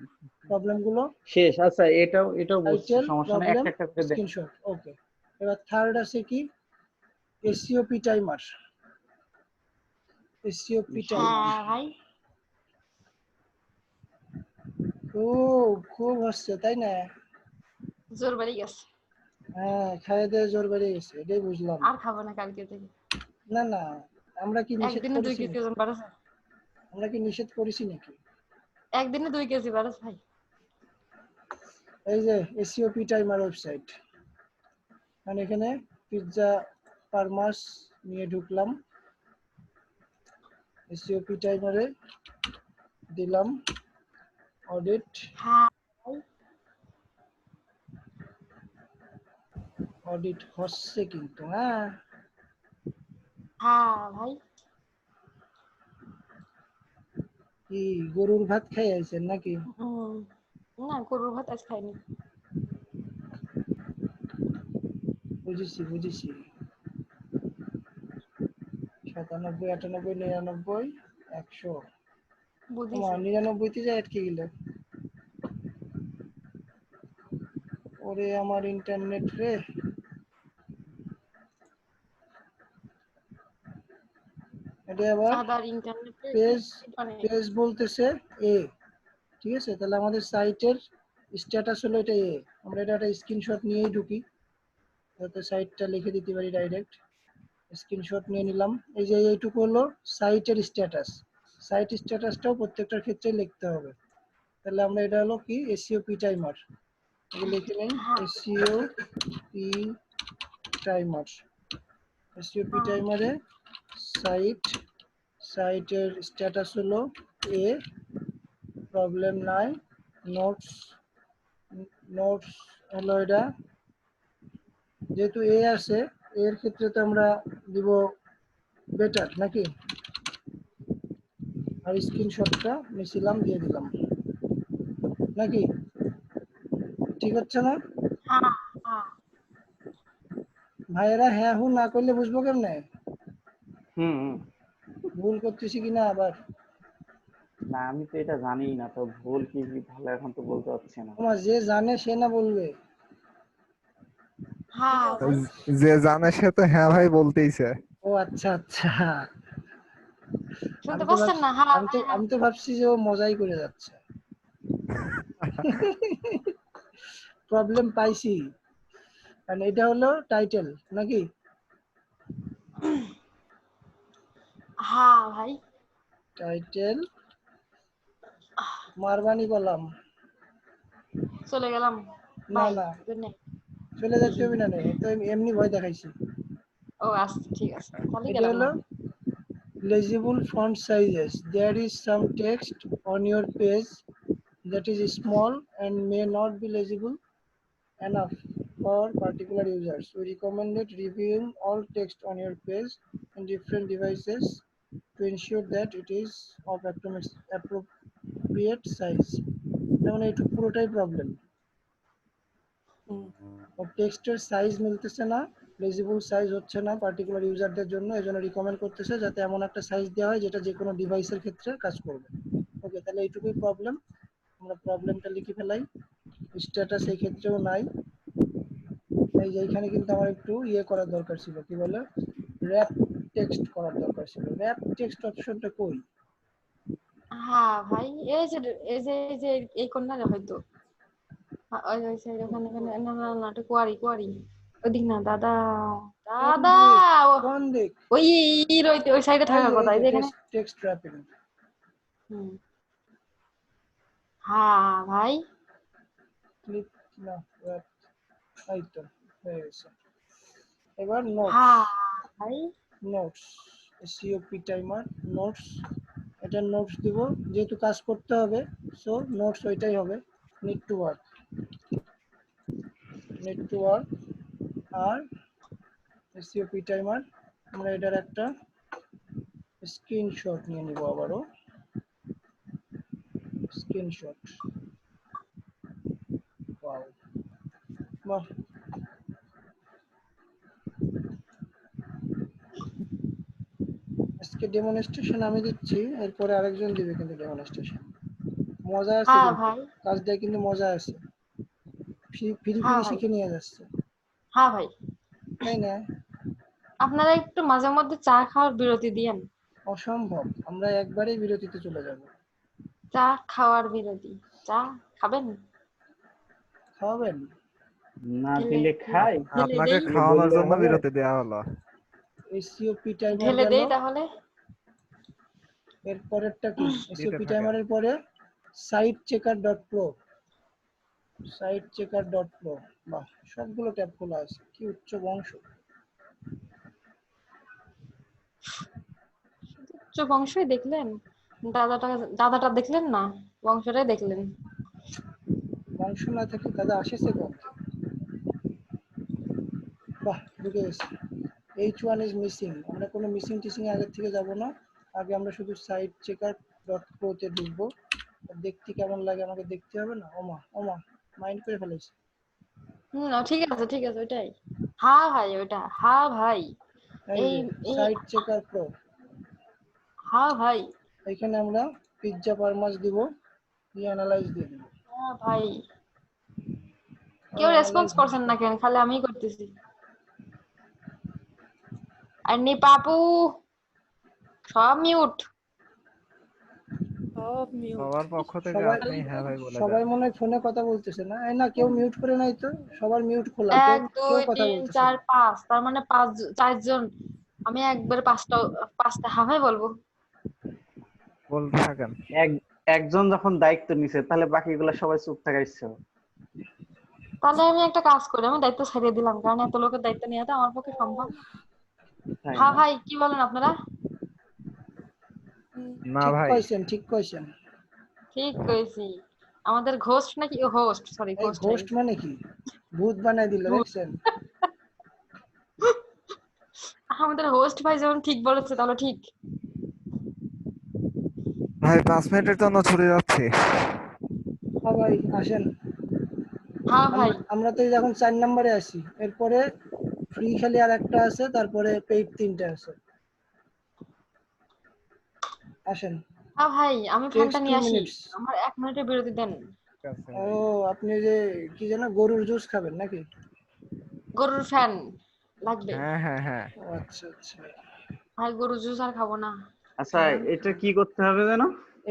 প্রবলেমগুলো শেষ। আচ্ছা এটাও বুঝছি, টাইটেল সমস্যা নেই, প্রবলেম একটা একটা করে দেখ। স্ক্রিনশট। ওকে, এবার থার্ড আছে কি এসইওপি টাইমার। এসইওপি টাইমার হ্যাঁ ভাই, ও খুব হচ্ছে তাই না? জোর বেড়ে গেছে। হ্যাঁ, খাইয়ে দিয়ে জোর বেড়ে গেছে, এটাই বুঝলাম। আর খাবো না কালকে থেকে। না না, আমরা কি নিষেধ একদিনে 2 করেছি কেজি নাকি? ওজন বাড়াছে। আমরা কি নিষেধ করেছি নাকি? একদিনে 2 কেজি বাড়াছে ভাই। এই যে এসইওপি টাইমার ওয়েবসাইট, মানে এখানে পিৎজা ফার্মাস নিয়ে ঢুকলাম, এসইওপি টাইমারে দিলাম অডিট। হ্যাঁ ভাই, অডিট হচ্ছে কিন্তু, হ্যাঁ হ্যাঁ ভাই। কি গরুর ভাত খাই আছেন নাকি? না, গরুর ভাত আজ খাইনি। বুঝেছি বুঝেছি। 97, 98, 99, 100। বুঝিছি। 99-তে যায় আটকে গেলে। ওরে আমার ইন্টারনেট রে। এটা আবার দাদার ইন্টারনেটে পেজ মানে পেজ বলতেছে এ, ঠিক আছে? তাহলে আমাদের সাইটের স্ট্যাটাস হলো এটা এ। আমরা এটা একটা স্ক্রিনশট নিয়েই ঢুকি, যাতে সাইটটা লিখে দিতে পারি ডাইরেক্ট। স্ক্রিনশট নিয়ে নিলাম। এই যে এইটুকু হলো সাইটের স্ট্যাটাস। সাইট স্ট্যাটাসটাও প্রত্যেকটার ক্ষেত্রে লিখতে হবে। তাহলে আমরা এটা হলো কি এসইওপি টাইমার, লিখে নেই এসইওপি টাইমার। এসইওপি টাইমারে সাইটের স্ট্যাটাস হলো এ, প্রবলেম নাই। নোটস নোটস হলো এটা, যেহেতু এ আছে এর ক্ষেত্রে তো আমরা দিব বেটার নাকি? আর স্ক্রিনশটটা মিছিলাম দিয়ে দিলাম নাকি? ঠিক হচ্ছে না হ্যাঁ হ্যাঁ। ভাইয়েরা? হ্যাঁ হু না করলে বুঝবো কেমনে হুম। ভুল করতেছি কিনা আবার? না আমি তো এটা জানিই না, তো ভুল কি ভালো এখন তো বলতে পারছি না। তোমার যে জানে সে না বলবে। হ্যাঁ ভাই। যে জানে সে তো হ্যাঁ ভাই বলতেইছে। ও আচ্ছা আচ্ছা, শুনতে পাচ্ছেন না? হ্যাঁ ভাই, হ্যাঁ। আমি তো ভাবছি যে ও মজাই করে যাচ্ছে। প্রবলেম পাইছি, কারণ এটা হলো টাইটেল নাকি? হ্যাঁ ভাই। টাইটেল মারবানি বললাম। চলে গেলাম। না বাই, না, গুড নাইট। চলে যাচ্ছে হবে না, তো এমনি ভয় দেখাইছি। ও আচ্ছা, ঠিক আছে, তাহলে এটা গেলাম না। হলো legible font sizes. There is some text on your page that is small and may not be legible enough for particular users. We recommended reviewing all text on your page in different devices to ensure that it is of appropriate size. যেমন এইটুকু পুরোটাই প্রবলেম, টেক্সটের সাইজ মিলতেছে না, লেজিবল সাইজ হচ্ছে না পার্টিকুলার ইউজারদের জন্য, এজন্য রিকমেন্ড করতেছে যাতে এমন একটা সাইজ দেওয়া হয় যেটা যে কোনো ডিভাইসের ক্ষেত্রে কাজ করবে। ওকে, তাহলে এইটুকুই প্রবলেম, আমরা প্রবলেমটা লিখে ফেলাই। স্ট্যাটাস এই ক্ষেত্রেও নাই। এই যে এইখানে কিন্তু আমার একটু ইয়ে করার দরকার ছিল, কি বলে, র্যাপ টেক্সট করার দরকার ছিল। র্যাপ টেক্সট অপশনটা কই? হ্যাঁ ভাই, এই যে এই কর্নারে হয়তো। ওই ওই সাইড, ওখানে ওখানে, না না না, এটা কোয়ারি ওইদিক না দাদা। কোন দাদা দিক? ও- কোন দিক? ওই ওই সাইডে থাকার কথা, এই যে এখানে। Text wrapping. হুম। হ্যাঁ ভাই। ক্লিক না, র্যাপ, এই তো হয়ে গেছে। এবার নোটস। হ্যাঁ ভাই। Notes, COP timer notes. এটা নোটস দিব, যেহেতু কাজ করতে হবে, সো নোটস ওইটাই হবে। Need to work, need to work. আর সিওপি টাইমার, আমরা এটার একটা স্ক্রিনশট নিয়ে নিব আবারও। স্ক্রিনশট, ওয়াও, বাহ। আজকে ডেমনস্ট্রেশন আমি দিচ্ছি, এরপরে আরেকজন দিবে কিন্তু ডেমনস্ট্রেশন। মজা আছে হ্যাঁ কিন্তু, ভাই, কাজটা কিন্তু মজা আছে, ফ্রি ফ্রি হ্যাঁ ভাই, শিখে নিয়ে যাচ্ছে, হ্যাঁ ভাই। তাই না? আপনারা একটু মাঝে মধ্যে চা খাওয়ার বিরতি দিয়েন। অসম্ভব, আমরা একবারেই বিরতিতে চলে যাব। চা খাওয়ার বিরতি। চা খাবেন? খাওয়াবেন? না ঢেলে দিলে খাই, আপনাকে দেই, দিলে খাওয়ানোর বললে জন্য হবে। বিরতি দেওয়া হলো। এসিওপি টাইমার ঢেলে গেল, দেই তাহলে। এরপরেরটা কি? এসিওপি দিতে থাকেন। টাইমারের পরে site checker dot pro, site checker dot pro. বাহ, সবগুলো ট্যাব খোলা আছে, কি উচ্চ বংশ। উচ্চ বংশই দেখলেন? দাদাটা দাদাটা দেখলেন না, বংশটাই দেখলেন। বংশ না থাকলে দাদা আসেছে কম। বাহ, ঢুকে গেছে। H1 is missing. আমরা কোনো মিসিং টিসিং আগের থেকে যাব না, আগে আমরা শুধু সাইট চেকার ডট প্রোতে ঢুকবো। দেখতে কেমন লাগে আমাকে দেখতে হবে না? ওমা ওমা, মাইন্ড করে ফেলেছি। ঠিক আছে ঠিক আছে, ওইটাই। হ্যাঁ ভাই, ওইটা। হ্যাঁ ভাই, এই এই যে এই সাইট চেকার প্রো, হ্যাঁ ভাই, এখানে আমরা পিৎজা পারমাস দিব, অ্যানালাইজ দিয়ে দিব। হ্যাঁ ভাই। কেউ রেসপন্স করছেন না কেন? খালি আমিই করতেছি। আর পাপু সব মিউট। সব মিউট। সবার পক্ষ থেকে সবাই আপনি হ্যাঁ ভাই বলে সবাই দেন। মনে হয় ফোনে কথা বলতেছে না? এই না, কেউ মিউট করে নাই তো, সবার মিউট খোলা, কেউ 1 কেউ 2 কথা 3 বলতেছে 4 না। 5, তার মানে 4 জন। আমি একবার পাঁচটা হাফাই বলবো। বলতে থাকেন। এক একজন যখন দায়িত্ব নিছে তাহলে বাকিগুলা সবাই চুপ থাকা ইচ্ছে। তাহলে আমি একটা কাজ করি, আমি দায়িত্ব ছেড়ে দিলাম, কারণ এত লোকের দায়িত্ব নেওয়া তো আমার পক্ষে সম্ভব না। তাই হ্যাঁ না? ভাই, কি বলেন আপনারা? না ঠিক ভাই, কইছেন, ঠিক কইছেন। ঠিক কইছি। আমাদের ঘোস্ট নাকি হোস্ট, সরি এই ঘোস্ট ঘোস্ট মানে কি? ভূত বানাই দিল, দেখছেন? আমাদের হোস্ট ভাই যখন ঠিক বলেছে তাহলে ঠিক। ভাই 5 মিনিটের জন্য ছুটে যাচ্ছি। হ্যাঁ ভাই, আসেন। হ্যাঁ ভাই, আমরা তো এই এখন 4 নম্বরে আছি, এরপরে ফ্রি খালি আর একটা আছে, তারপরে পেইড 3টা আছে। আসেন। হ্যাঁ ভাই, আমি Takes ফ্যানটা 2 নিয়ে আসি। minutes। আমার 1 মিনিটের বিরতি দেন। ঠিক আছে ও, ভাই। আপনি যে কি যেন গরুর জুস খাবেন নাকি? গরুর ফ্যান লাগবে। হ্যাঁ হ্যাঁ হ্যাঁ, ও আচ্ছা আচ্ছা। ভাই গরুর জুস আর খাবো না। আচ্ছা, এটা কি করতে হবে যেন?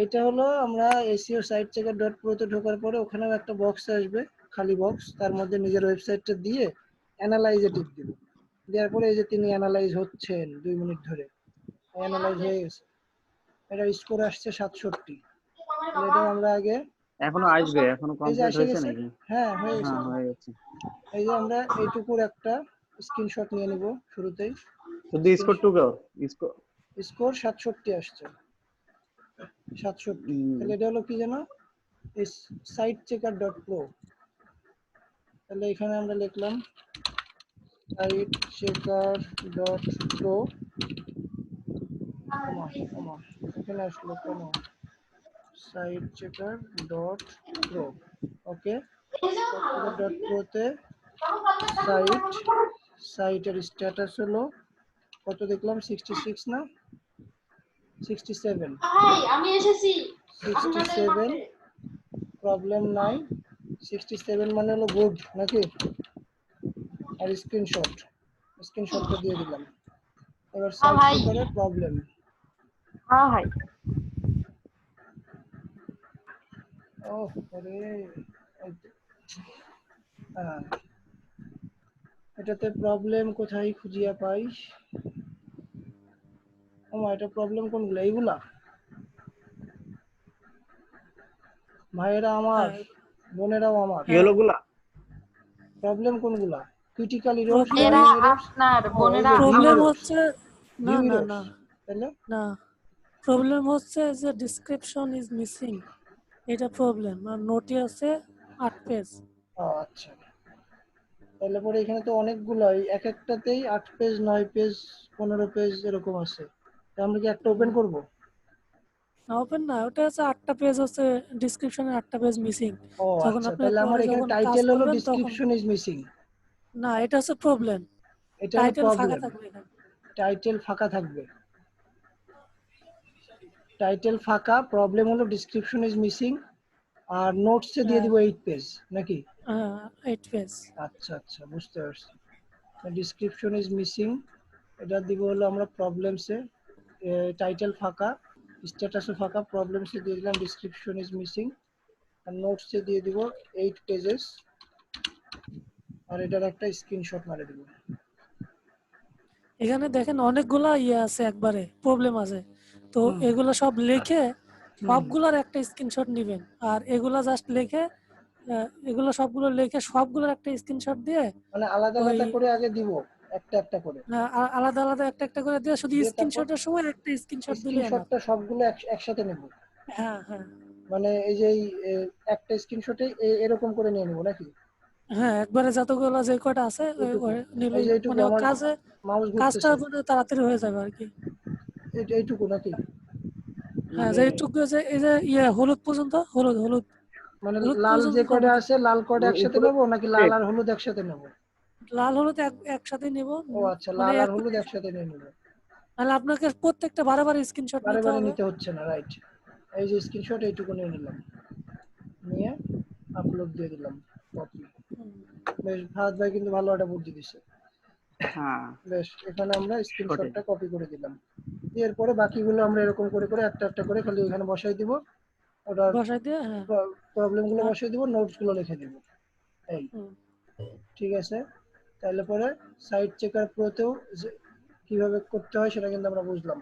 এটা হলো, আমরা এসিও সাইট চেকার ডট প্রোতে ঢোকার পরে ওখানেও একটা বক্স আসবে, খালি বক্স, তার মধ্যে নিজের ওয়েবসাইটটা দিয়ে অ্যানালাইজে টিপ দিব। দেওয়ার পরে এই যে তিনি অ্যানালাইজ হচ্ছেন 2 মিনিট ধরে, অ্যানালাইজ হয়ে গেছে। এটা স্কোর আসছে 67। তাহলে এটাও আমরা আগে, এখনো আসবে? এখনো এই যে কমপ্লিট এসে হয়েছে গেছে। নাকি? হ্যাঁ, হয়ে গেছে হ্যাঁ, তো। হয়ে গেছে। এই যে আমরা এইটুকুর একটা স্ক্রিনশট নিয়ে নিব শুরুতেই। শুধু স্কোর টুকু স্কোর। স্কোর 67 আসছে, 67। তাহলে এটা হলো কি যেন, সাইট চেকার ডট প্রো। তাহলে এখানে আমরা লিখলাম সাইট চেকার ডট প্রো। এখানে আসলো কেন? Site checker dot pro. Okay, dot প্রোতে সাইটের স্ট্যাটাস হলো কত দেখলাম, 66 না 67? ভাই আমি এসেছি 67, প্রবলেম নাই। 67 মানে হলো গুড নাকি? আর স্ক্রিনশটটা দিয়ে দিলাম। এবার হ্যাঁ সাইট ভাই, চেকারে প্রবলেম। হ্যাঁ ভাই। ও আরে, এই তো। হ্যাঁ, এটাতে প্রবলেম কোথায় খুঁজিয়া পাই? এটা প্রবলেম কোনগুলো? এইগুলা ভাইয়েরা আমার, হ্যাঁ, বোনেরাও আমার। কি হলো গুলা? প্রবলেম কোনগুলা? ক্রিটিক্যাল এরর্স, Problem- এরা রানিং এরর্স? আপনার এই বোনেরা যে ভিউ প্রবলেম আমার। এরর্স, হচ্ছে না ভিউ না এরর্স, না তাহলে না, প্রবলেম হচ্ছে যে ডিসক্রিপশন ইজ মিসিং, এটা প্রবলেম। আর নোটে আছে 8 পেজ। আচ্ছা। তাহলে পরে এখানে তো অনেকগুলাই, এক একটাতেই 8 পেজ, 9 পেজ, 15 পেজ এরকম আছে। তা আমরা কি একটা ওপেন করব? না, ওপেন না, ওটা আছে 8টা পেজ, হচ্ছে ডিসক্রিপশনে 8টা পেজ মিসিং। ও যখন আচ্ছা, আপনি তাহলে আমার পরে এখানে যখন কাজ টাইটেল হলো করবেন তখন ডিসক্রিপশন ইজ মিসিং। না, এটা হচ্ছে প্রবলেম। এটা হলো টাইটেল ফাঁকা প্রবলেম, থাকবে এখানে। টাইটেল ফাঁকা থাকবে। টাইটেল ফাঁকা, প্রবলেম হলো ডেসক্রিপশন ইজ মিসিং, আর নোটসে দিয়ে দিব 8 পেজ নাকি? 8 পেজ। আচ্ছা আচ্ছা, বুঝতে পারছি। ডেসক্রিপশন ইজ মিসিং এটা দিব হলো আমরা প্রবলেমসে, টাইটেল ফাঁকা, স্ট্যাটাসও ফাঁকা, প্রবলেমসে দিয়ে দিলাম ডেসক্রিপশন ইজ মিসিং, আর নোটসে দিয়ে দিব 8 পেজেস, আর এটার একটা স্ক্রিনশট মারে দিব। এখানে দেখেন অনেকগুলা ইয়ে আছে, একবারে প্রবলেম আছে, তো এগুলো সব লিখে সবগুলোর একটা স্ক্রিনশট নেবেন, আর এগুলা জাস্ট লিখে এগুলো সবগুলো লিখে সবগুলোর একটা স্ক্রিনশট দিয়ে মানে আলাদা ওই আলাদা করে আগে দিব, একটা একটা করে আলাদা আলাদা একটা একটা করে দিয়ে শুধু দিয়ে তারপর স্ক্রিনশটের সময় একটা স্ক্রিনশট দিলে না। স্ক্রিনশটটা সবগুলো একসাথে নেব। হ্যাঁ হ্যাঁ মানে এই যে একটা স্ক্রিনশটে এরকম করে নিয়ে নেব নাকি? হ্যাঁ, একবারে যতগুলো যে কয়টা আছে এইটুকু, নিলেই এই যে এইটুকু মানে আমার মাউস কাজটা ঘুরতেছে, মানে তাড়াতাড়ি হয়ে যাবে আর কি। এইটুকু নাকি? হ্যাঁ, মানে যে এইটুকু যে এই যে ইয়ে হলুদ পর্যন্ত, হলুদ হলুদ মানে হলুদ লাল পর্যন্ত যে কয়টা যাবতীয়। আছে লাল কয়টা একসাথে উপরে নেব নাকি লাল আর হলুদ একসাথে নেব? লাল হলুদ একসাথে নিব, ও আচ্ছা, মানে লাল আর হলুদ একসাথে নিয়ে নেব। তাহলে আপনাকে প্রত্যেকটা বারে বারে স্ক্রিনশট বারে নিতে বারে হবে। নিতে হচ্ছে না, রাইট। এই যে স্ক্রিনশট এইটুকু নিয়ে নিলাম, নিয়ে আপলোড দিয়ে দিলাম, কপি। বেশ, ফাহাদ ভাই কিন্তু ভালো একটা বুদ্ধি দিছে। হ্যাঁ বেশ, এখানে আমরা সঠিক। স্ক্রিনশটটা কপি করে দিলাম। এরপরে বাকিগুলো আমরা এরকম করে করে একটা একটা করে খালি এখানে বসাই দিব, ওটার বসাই দিয়ে হ্যাঁ। প্রবলেমগুলো আর বসাই দিব, নোটসগুলো লিখে দিব। এই হুম, ঠিক আছে। তাহলে পরে সাইট চেকার প্রোতেও কিভাবে করতে হয় সেটা কিন্তু আমরা বুঝলাম।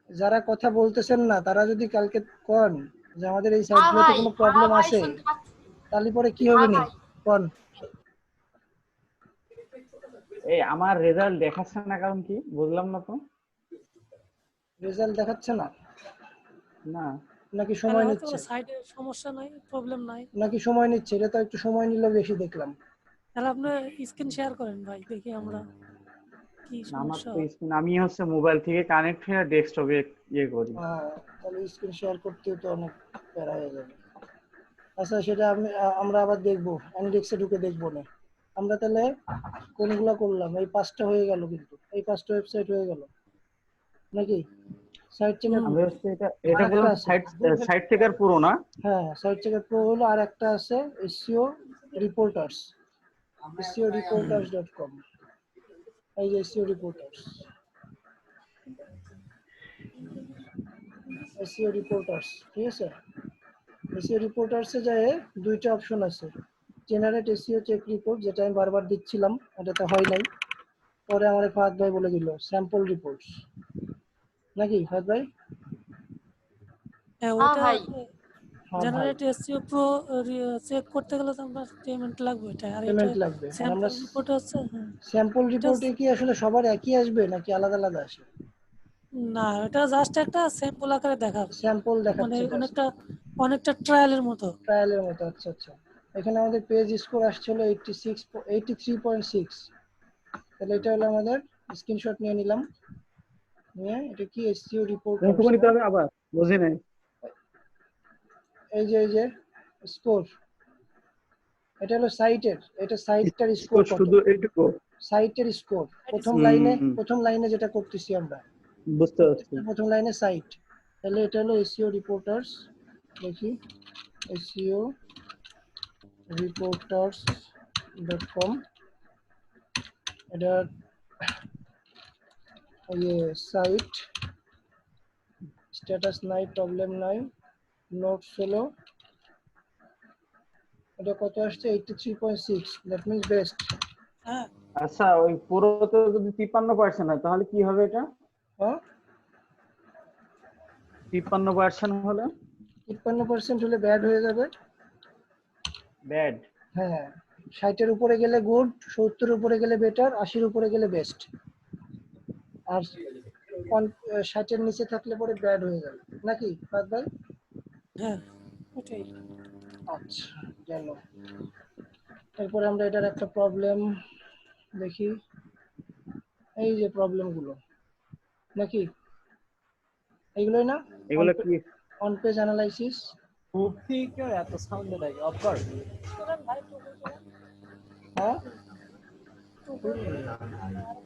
যারা কথা বলতেছেন না তারা যদি কালকে কন যে আমাদের এই হ্যাঁ সাইটগুলোতে ভাই, কোনো প্রবলেম ভাই আছে, শুনতে পাচ্ছি। তাহলে পরে কি হবে হ্যাঁ নি? ভাই, কন। এই আমার রেজাল্ট দেখাচ্ছে না, কারণ কি বুঝলাম না তো। রেজাল্ট দেখাচ্ছে না না নাকি তাহলে সময় হয়তো নিচ্ছে? সাইডে সমস্যা নাই, প্রবলেম নাই। নাকি সময় নিচ্ছে? এটা তো একটু সময় নিলে বেশি দেখলাম। তাহলে আপনি স্ক্রিন শেয়ার করেন ভাই, দেখি আমরা কি না, আমার সমস্যা তো হয়। স্ক্রিন, আমি হচ্ছে মোবাইল থেকে কানেক্ট হয়ে ডেস্কটপে ইয়ে করি। তাহলে স্ক্রিন শেয়ার করতেও তো অনেক প্যারা হয়ে যাবে। আচ্ছা, সেটা আমরা আবার দেখবো, অ্যানিডেক্সে ঢুকে দেখবো না। আমরা তাহলে কোনগুলা করলাম? এই 5টা হয়ে গেল, কিন্তু এই 5টা ওয়েবসাইট হয়ে গেল নাকি? সাইট চেকার আমরা হচ্ছে এটা আরেকটা বললাম আছে। সাইট থেকে আর পুরো না। হ্যাঁ, সাইট চেকার প্রো হলো, আর একটা আছে এসইও রিপোর্টার্স, seoreporters.com। এই যে এসইও রিপোর্টার্স, এসইও রিপোর্টার্স, ঠিক আছে। এসইও রিপোর্টার্সে যায় দুইটা অপশন আছে, জেনারেট এসইও চেক রিপোর্ট, যেটা আমি বারবার দিচ্ছিলাম, এটাতে হয় নাই। পরে আমার ফাহাদ ভাই বলে দিল স্যাম্পল রিপোর্টস, নাকি ফাহাদ ভাই? হ্যাঁ, হ্যাঁ ওইটা ভাই, হ্যাঁ ভাই, জেনারেট এসইও প্রো চেক করতে গেলে তো আমরা পেমেন্ট লাগবে এটা, আর এটা পেমেন্ট লাগবে। আর আমরা স্যাম্পল রিপোর্ট হচ্ছে স্যাম্পল এটা রিপোর্টে কি আসলে সবার একই আসবে নাকি আলাদা আলাদা আসে? না, এটা জাস্ট একটা স্যাম্পল আকারে দেখাবে, স্যাম্পল মানে দেখাচ্ছে জাস্ট, অনেকটা অনেকটা ট্রায়ালের মতো। ট্রায়ালের মতো। আচ্ছা আচ্ছা, এখানে আমাদের পেজ স্কোর আসছিল 83.6। তাহলে এটা হলো আমাদের, স্ক্রিনশট নিয়ে নিলাম, নিয়ে এটা কি এসইও রিপোর্টার্স কোনটুকু না? নিতে হবে আবার, বুঝি নাই। এই যে স্কোর, এটা হলো সাইটের, এটা সাইটটার স্কোর কত, শুধু এইটুকু। সাইটের স্কোর। প্রথম লাইনে যেটা করতেছি আমরা, বুঝতে পারছি। প্রথম লাইনে সাইট। তাহলে এটা হলো এসইও রিপোর্টার্স, দেখি এসইও reporters.com। এটা সাইট, স্ট্যাটাস নাই, প্রবলেম নাই, নোটস হলো, এটা কত আসছে? 83.6, দ্যাট মিন্স বেস্ট। হ্যাঁ, আচ্ছা, ওই পুরোতে যদি 53% হয় তাহলে কি হবে এটা? হ্যাঁ, 53% হলে 53% হলে ব্যাড হয়ে যাবে। ব্যাড। হ্যাঁ, 60-এর উপরে গেলে গুড, 70-এর উপরে গেলে বেটার, 80-এর উপরে গেলে বেস্ট, আর 60-এর নিচে থাকলে পরে ব্যাড হয়ে যাবে, নাকি ফাহাদ ভাই? হ্যাঁ ওটাই। আচ্ছা, গেল। এরপরে আমরা এটার একটা প্রবলেম দেখি, এই যে প্রবলেমগুলো নাকি এইগুলোই না? এগুলো কি? On page analysis. মুভি কেউ এত সাউন্ডে থাকে অফ কর। হ্যাঁ,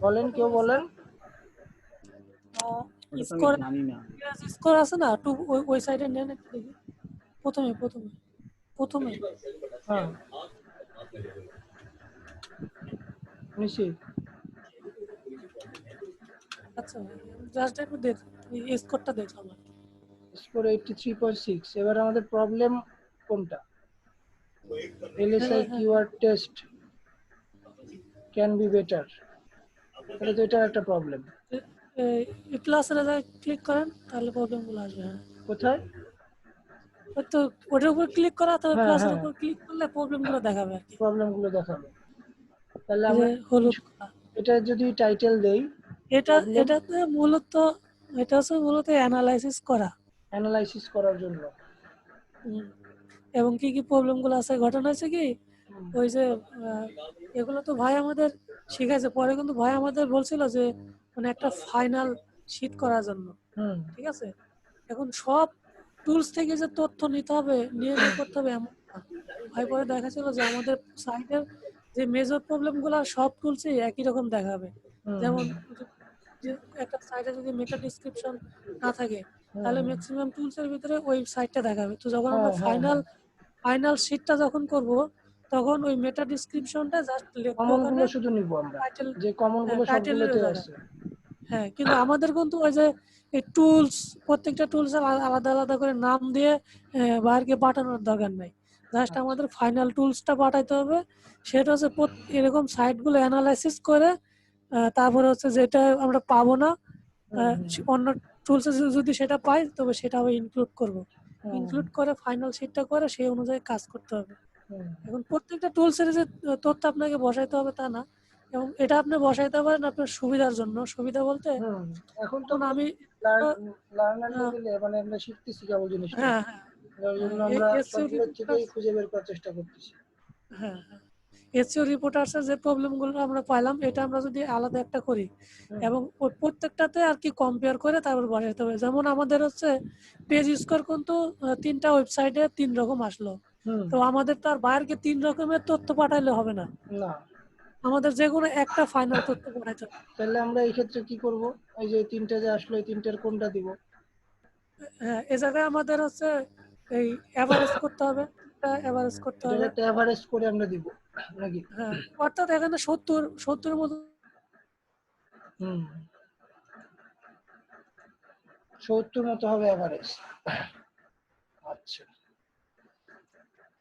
বলেন, কেউ বলেন। ওটা তো আমি স্কোর জানি না। স্কোর আছে না, টু ওই সাইডে নেন একটু দেখি। প্রথমে প্রথমে প্রথমে হ্যাঁ নিশ্চয়ই। আচ্ছা জাস্ট একটু দেখ, স্কোরটা দেখলাম আর কি। স্কোর 83.6। এবার আমাদের প্রবলেম কোনটা? এলএসআই হ্যাঁ, keyword test can be better, তাহলে তো এটা একটা প্রবলেম। এই প্লাসের ক্লিক করেন তাহলে প্রবলেমগুলো আসবে। হ্যাঁ কোথায়? ওই তো ওটার উপর ক্লিক করা, তবে হ্যাঁ প্লাসের হ্যাঁ উপর ক্লিক করলে প্রবলেমগুলো দেখাবে আর কি। প্রবলেমগুলো দেখাবে। তাহলে এই যে আমরা হলুদ করা। এটা যদি টাইটেল দেই এটা প্রবলেম এটাতে মূলত এটা হচ্ছে মূলত অ্যানালাইসিস করা। অ্যানালাইসিস করার জন্য। হুম। এবং কি কি প্রবলেম গুলো আছে, ঘটনা হচ্ছে কি হুম, ওই যে এগুলো তো ভাই আমাদের শিখাইছে, পরে কিন্তু ভাই আমাদের বলছিল যে মানে একটা ফাইনাল শীট করার জন্য, হুম, ঠিক আছে। এখন সব টুলস থেকে যে তথ্য নিতে হবে নিয়ে বের করতে হবে এমন না। ভাই পরে দেখাচ্ছিল যে আমাদের সাইটের যে মেজর প্রবলেম গুলো সব টুলসে একই রকম দেখাবে। হুম, যেমন যে একটা সাইটে যদি মেটা ডিসক্রিপশন না থাকে তাহলে হুম, ম্যাক্সিমাম টুলস এর ভিতরে ওই সাইটটা দেখাবে। তো যখন হ্যাঁ আমরা হ্যাঁ হ্যাঁ ফাইনাল শীটটা যখন করব তখন ওই মেটা ডিসক্রিপশনটা জাস্ট লিখবো কমন ওখানে, গুলো শুধু নিব আমরা, টাইটেল, যে কমন গুলো টাইটেলের সবগুলোতে জায়গায়। আছে। হ্যাঁ, কিন্তু আমাদের কিন্তু ওই যে এই টুলস, প্রত্যেকটা টুলস আলাদা আলাদা করে নাম দিয়ে বাইরকে পাঠানোর দরকার নাই। জাস্ট আচ্ছা। আমাদের ফাইনাল টুলসটা পাঠাইতে হবে। সেটা হচ্ছে এরকম সাইটগুলো অ্যানালাইসিস করে তারপরে হচ্ছে যেটা আমরা পাবো না হুম, হুম, অন্য টুলসে যদি সেটা পাই তবে সেটা আবার ইনক্লুড করব। হুম, ইনক্লুড করে ফাইনাল শীটটা করে সেই অনুযায়ী কাজ করতে হবে। হুম, এখন প্রত্যেকটা টুলসের যে তথ্য আপনাকে বসাইতে হবে তা না, এবং এটা আপনি বসাইতে পারেন আপনার সুবিধার জন্য। সুবিধা বলতে হুম। এখন তো এখন আমি লার্নার আহ, লেভেলে মানে আমরা শিখতেছি কেবল জিনিসটা, হ্যাঁ হ্যাঁ যার জন্য হ্যাঁ আমরা এসইও সবগুলোর রিপোর্টার, থেকেই খুঁজে বের করার চেষ্টা করতেছি। হ্যাঁ হ্যাঁ এসইও রিপোর্টার্সের যে প্রবলেমগুলো আমরা পাইলাম এটা আমরা যদি আলাদা একটা করি হুম, এবং ওই প্রত্যেকটাতে আর কি কম্পেয়ার করে তারপর বসাইতে হবে। যেমন আমাদের হচ্ছে পেজ স্কোর কিন্তু 3টা ওয়েবসাইটে 3 রকম আসলো। হুম, তো আমাদের তো আর বাইরকে 3 রকমের তথ্য পাঠাইলে হবে না, না। আমাদের যে কোনো একটা ফাইনাল তথ্য পাঠাইতে হবে। তাহলে আমরা এই ক্ষেত্রে কি করব? এই যে তিনটা যে আসলো, এই তিনটার কোনটা দিব? হ্যাঁ, এ জায়গায় আমাদের হচ্ছে এই এভারেজ করতে হবে, এভারেজ করতে এটাকে হবে। একটা এভারেজ করে আমরা দিব নাকি? হ্যাঁ, অর্থাৎ এখানে 70-70-এর মতো। হুম, 70 মতো হবে এভারেজ। আচ্ছা,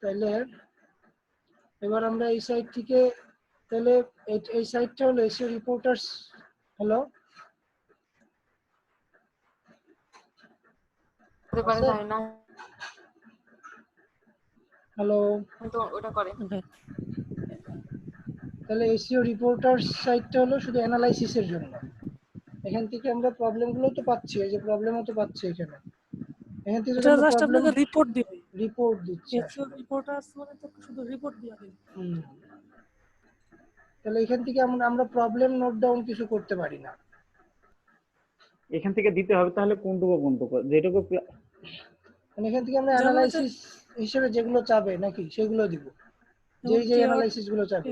তাহলে এবার আমরা এই সাইট থেকে, তাহলে এই সাইটটা হলো এসইও রিপোর্টার্স। হ্যালো, হতে পারে, আছে? জানি না, হ্যালো, কিন্তু ওটা করে। হ্যাঁ, তাহলে এসইও রিপোর্টার্স সাইটটা হলো শুধু অ্যানালাইসিসের জন্য। এখান থেকে আমরা প্রবলেমগুলো তো পাচ্ছি, এই যে প্রবলেমও তো পাচ্ছি এখানে। এখান থেকে যদি এটা আমরা জাস্ট প্রবলেম আপনাকে রিপোর্ট দিবে। রিপোর্ট দিচ্ছি এসইও আসলে। রিপোর্টার্স মানে তো শুধু রিপোর্ট দিয়ে দিবে। হুম, তাহলে এখান থেকে আমরা প্রবলেম নোট ডাউন কিছু করতে পারি না। এখান থেকে দিতে হবে তাহলে কোনটুকু কোনটুকু যেটুকু মানে এখান থেকে আমরা যেমন হচ্ছে অ্যানালাইসিস হিসেবে যেগুলো চাবে নাকি সেগুলো দিব, যেমন যেই অ্যানালাইসিস গুলো চাবে।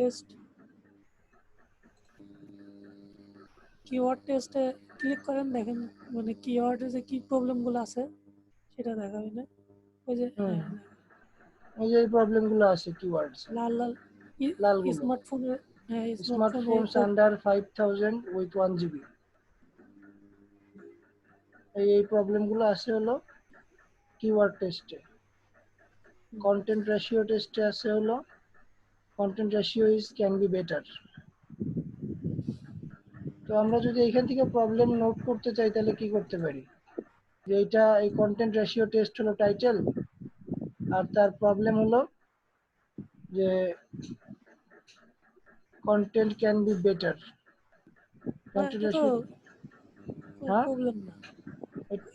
কিওয়ার্ড টেস্টে ক্লিক করেন, দেখেন মানে কিওয়ার্ডে যে কি প্রবলেম গুলো আছে সেটা দেখাবে না। ওই যে হুম, হ্যাঁ, এই যে প্রবলেম গুলো আছে কিওয়ার্ডস লাল লাল লালগুলো। স্মার্টফোনের, হ্যাঁ স্মার্টফোনে স্মার্টফোনস আন্ডার 5000 উইথ 1 GB, এই প্রবলেম গুলো আছে হলো কিওয়ার্ড টেস্টে। কন্টেন্ট রেশিও টেস্টে আছে হলো content ratio is can be better. তো আমরা যদি এখান থেকে প্রবলেম নোট করতে চাই তাহলে কি করতে পারি? যে এটা এই কন্টেন্ট রেশিও টেস্ট হলো টাইটেল, আর তার প্রবলেম হলো যে content can be better. Content এটা তো রেশিও, হ্যাঁ প্রবলেম না,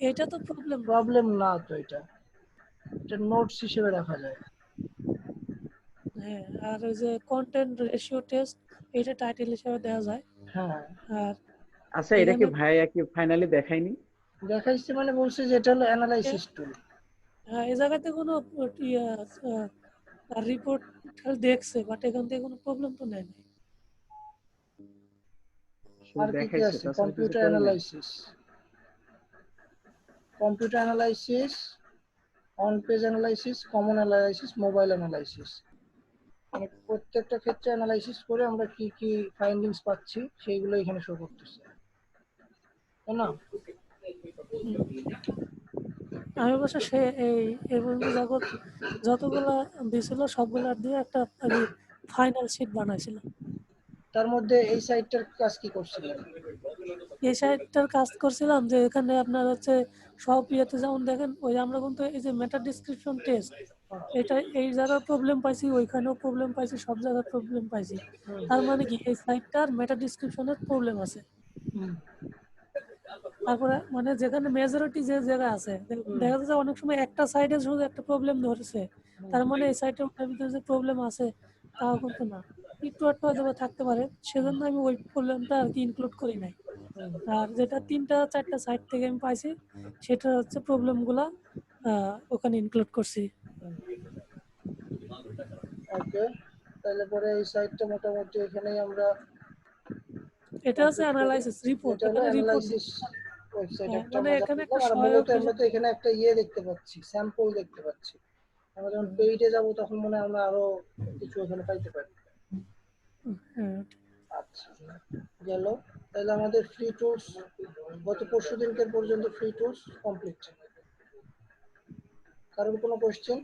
এটা তো প্রবলেম না। প্রবলেম না, তো এটা নোটস হিসেবে রাখা যায়। হ্যাঁ, আর ওই যে কন্টেন্ট রেশিও টেস্ট এটা টাইটেল হিসেবে দেওয়া যায়। হ্যাঁ, আর আচ্ছা এটা কি এখানে ভাইয়া কি ফাইনালি দেখায়নি? দেখাইছে মানে বলছে যে এটা হলো অ্যানালাইসিস টুল। হ্যাঁ, এই জায়গাতে কোনো রিপোর্ট দেখছে, বাট এখান থেকে কোনো প্রবলেম তো নেই নাই। শুধু আর কি কি দেখাইছে আছে? তাছাড়া কিছু কম্পিউটার করে নাই। Analysis, computer analysis, on page analysis, common analysis, mobile analysis. মানে প্রত্যেকটা ক্ষেত্রে অ্যানালাইসিস করে আমরা কি কি ফাইন্ডিংস পাচ্ছি সেইগুলো এখানে শো করতেছে, তাই না? আমি অবশ্য সে এই পর্যন্ত যতগুলা দিছিল সবগুলা দিয়ে একটা আমি ফাইনাল শিট বানাইছিলাম। তার মধ্যে এই সাইটটার কাজ কি করছিলেন? এই সাইটটার কাজ করছিলাম যে এখানে আপনার হচ্ছে সব ইয়েতে যেমন দেখেন ওই আমরা কিন্তু এই যে মেটা ডিসক্রিপশন টেস্ট এটা এই জায়গায় প্রবলেম পাইছি, ওইখানেও প্রবলেম পাইছি, সব জায়গায় প্রবলেম পাইছি। তার মানে কি এই সাইটটার মেটা ডিসক্রিপশনের প্রবলেম আছে। তারপরে মানে যেখানে মেজরিটি যে জায়গা আছে দেখা যাচ্ছে অনেক সময় একটা সাইডে শুধু একটা প্রবলেম ধরেছে, তার মানে এই সাইটের ভিতরে যে প্রবলেম আছে তাও কিন্তু না, একটু একটু হয়তো থাকতে পারে, সেজন্য আমি ওই প্রবলেমটা আর কি ইনক্লুড করি নাই। আর যেটা 3-4টা সাইট থেকে আমি পাইছি সেটা হচ্ছে প্রবলেমগুলা ওখানে ইনক্লুড করছি। ওকে, তাহলে পরে এই সাইটটা মোটামুটি এখানেই আমরা, এটা হচ্ছে অ্যানালাইসিস রিপোর্ট, এটা হলো এখানে রিপোর্ট অ্যানালাইসিস ওয়েবসাইট একটা মানে আমরা এখানে দেখলাম। একটা আর মূলত সহায়ক আমরা তো এখানে একটা দেখতে পাচ্ছি, স্যাম্পল দেখতে পাচ্ছি। আমরা যখন পেইডে যাব তখন মনে হয় আমরা আরো কিছু এখানে পাইতে পারি। আচ্ছা, গেল। তাহলে আমাদের ফ্রি টুলস গত পরশু দিনকের পর্যন্ত ফ্রি টুলস কমপ্লিট। কারণ কোনো কোশ্চেন?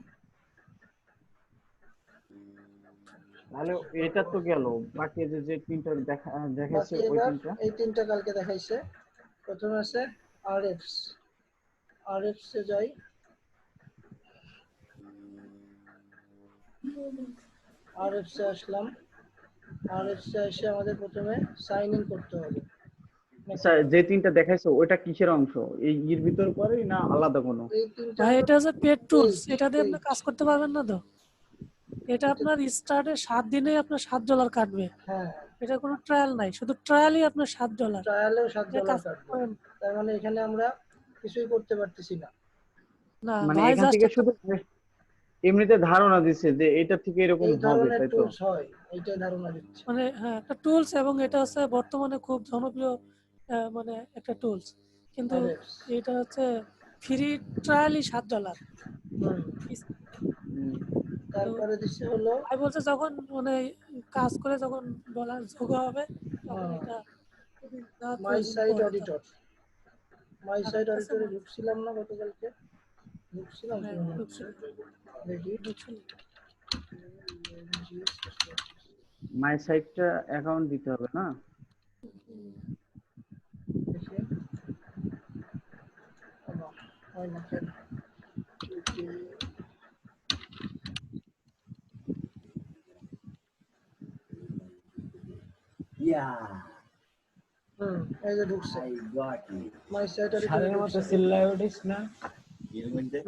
তাহলে এটা তো গেল, বাকি যে তিনটা দেখাইছে বাকি ওই এবার তিনটা। এই তিনটা কালকে দেখাইছে। প্রথমে আছে আরএফস। আরএফস এ যাই। আরএফস এ আসলাম। আরএফস এ এসে আমাদের প্রথমে সাইন ইন করতে হবে। আচ্ছা, যে তিনটা দেখাইছো ওইটা কিসের অংশ? এই এর ভিতর পড়ে না আলাদা কোনো? এই তিনটা ভাই এটা হচ্ছে পেড টুলস, page, এটা দিয়ে আপনি page। কাজ করতে পারবেন না তো। এটা আপনার স্টার্টে 7 দিনে আপনার $7 কাটবে। হ্যাঁ, এটা কোনো ট্রায়াল নাই, শুধু ট্রায়ালই আপনার $7। ট্রায়ালেও এটা $7 কাজ কাটবে। করেন তার মানে এখানে আমরা কিছুই করতে পারতেছি না। না মানে ভাই, এখান জাস্ট থেকে শুধু এমনিতে ধারণা দিচ্ছে যে এটা থেকে এরকম এই হবে, ধরনের তাই তো? টুলস হয়, এইটাই ধারণা দিচ্ছে। মানে হ্যাঁ একটা টুলস, এবং এটা হচ্ছে বর্তমানে খুব জনপ্রিয় মানে একটা টুলস, কিন্তু আরএফস। এটা হচ্ছে ফ্রি ট্রায়ালই $7। তারপরে দিচ্ছে হলো ভাই বলছে যখন মানে কাজ করে যখন ডলার যোগ হবে তখন এটা মাই সাইট পরে অডিটর। মাই আর সাইট একটা আছে অডিটরে ঢুকছিলাম না গতকালকে? ঢুকছিলাম তো মনে হচ্ছে। দেখি। মাই সাইটটা অ্যাকাউন্ট দিতে হবে না? দেখি। হয় না কেন? এই যে ঢুকছে মাই সাইট অডিটরে।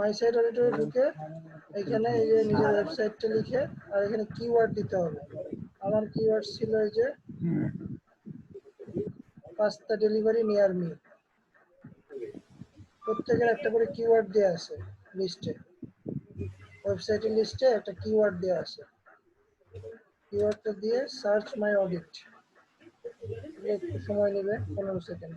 মাই সাইট অডিটরে ঢুকে এখানে এই যে নিজের ওয়েবসাইটটা লিখে আর এখানে কিওয়ার্ড দিতে হবে। আমার কিওয়ার্ড ছিল এই যে পাস্তা ডেলিভারি নিয়ার মি। প্রত্যেকের একটা করে কিওয়ার্ড দেওয়া আছে লিস্টে, ওয়েবসাইটের লিস্টে একটা কিওয়ার্ড দেওয়া আছে। কিওয়ার্ডটা দিয়ে সার্চ মাই অডিট, একটু সময় নেবে 15 সেকেন্ড।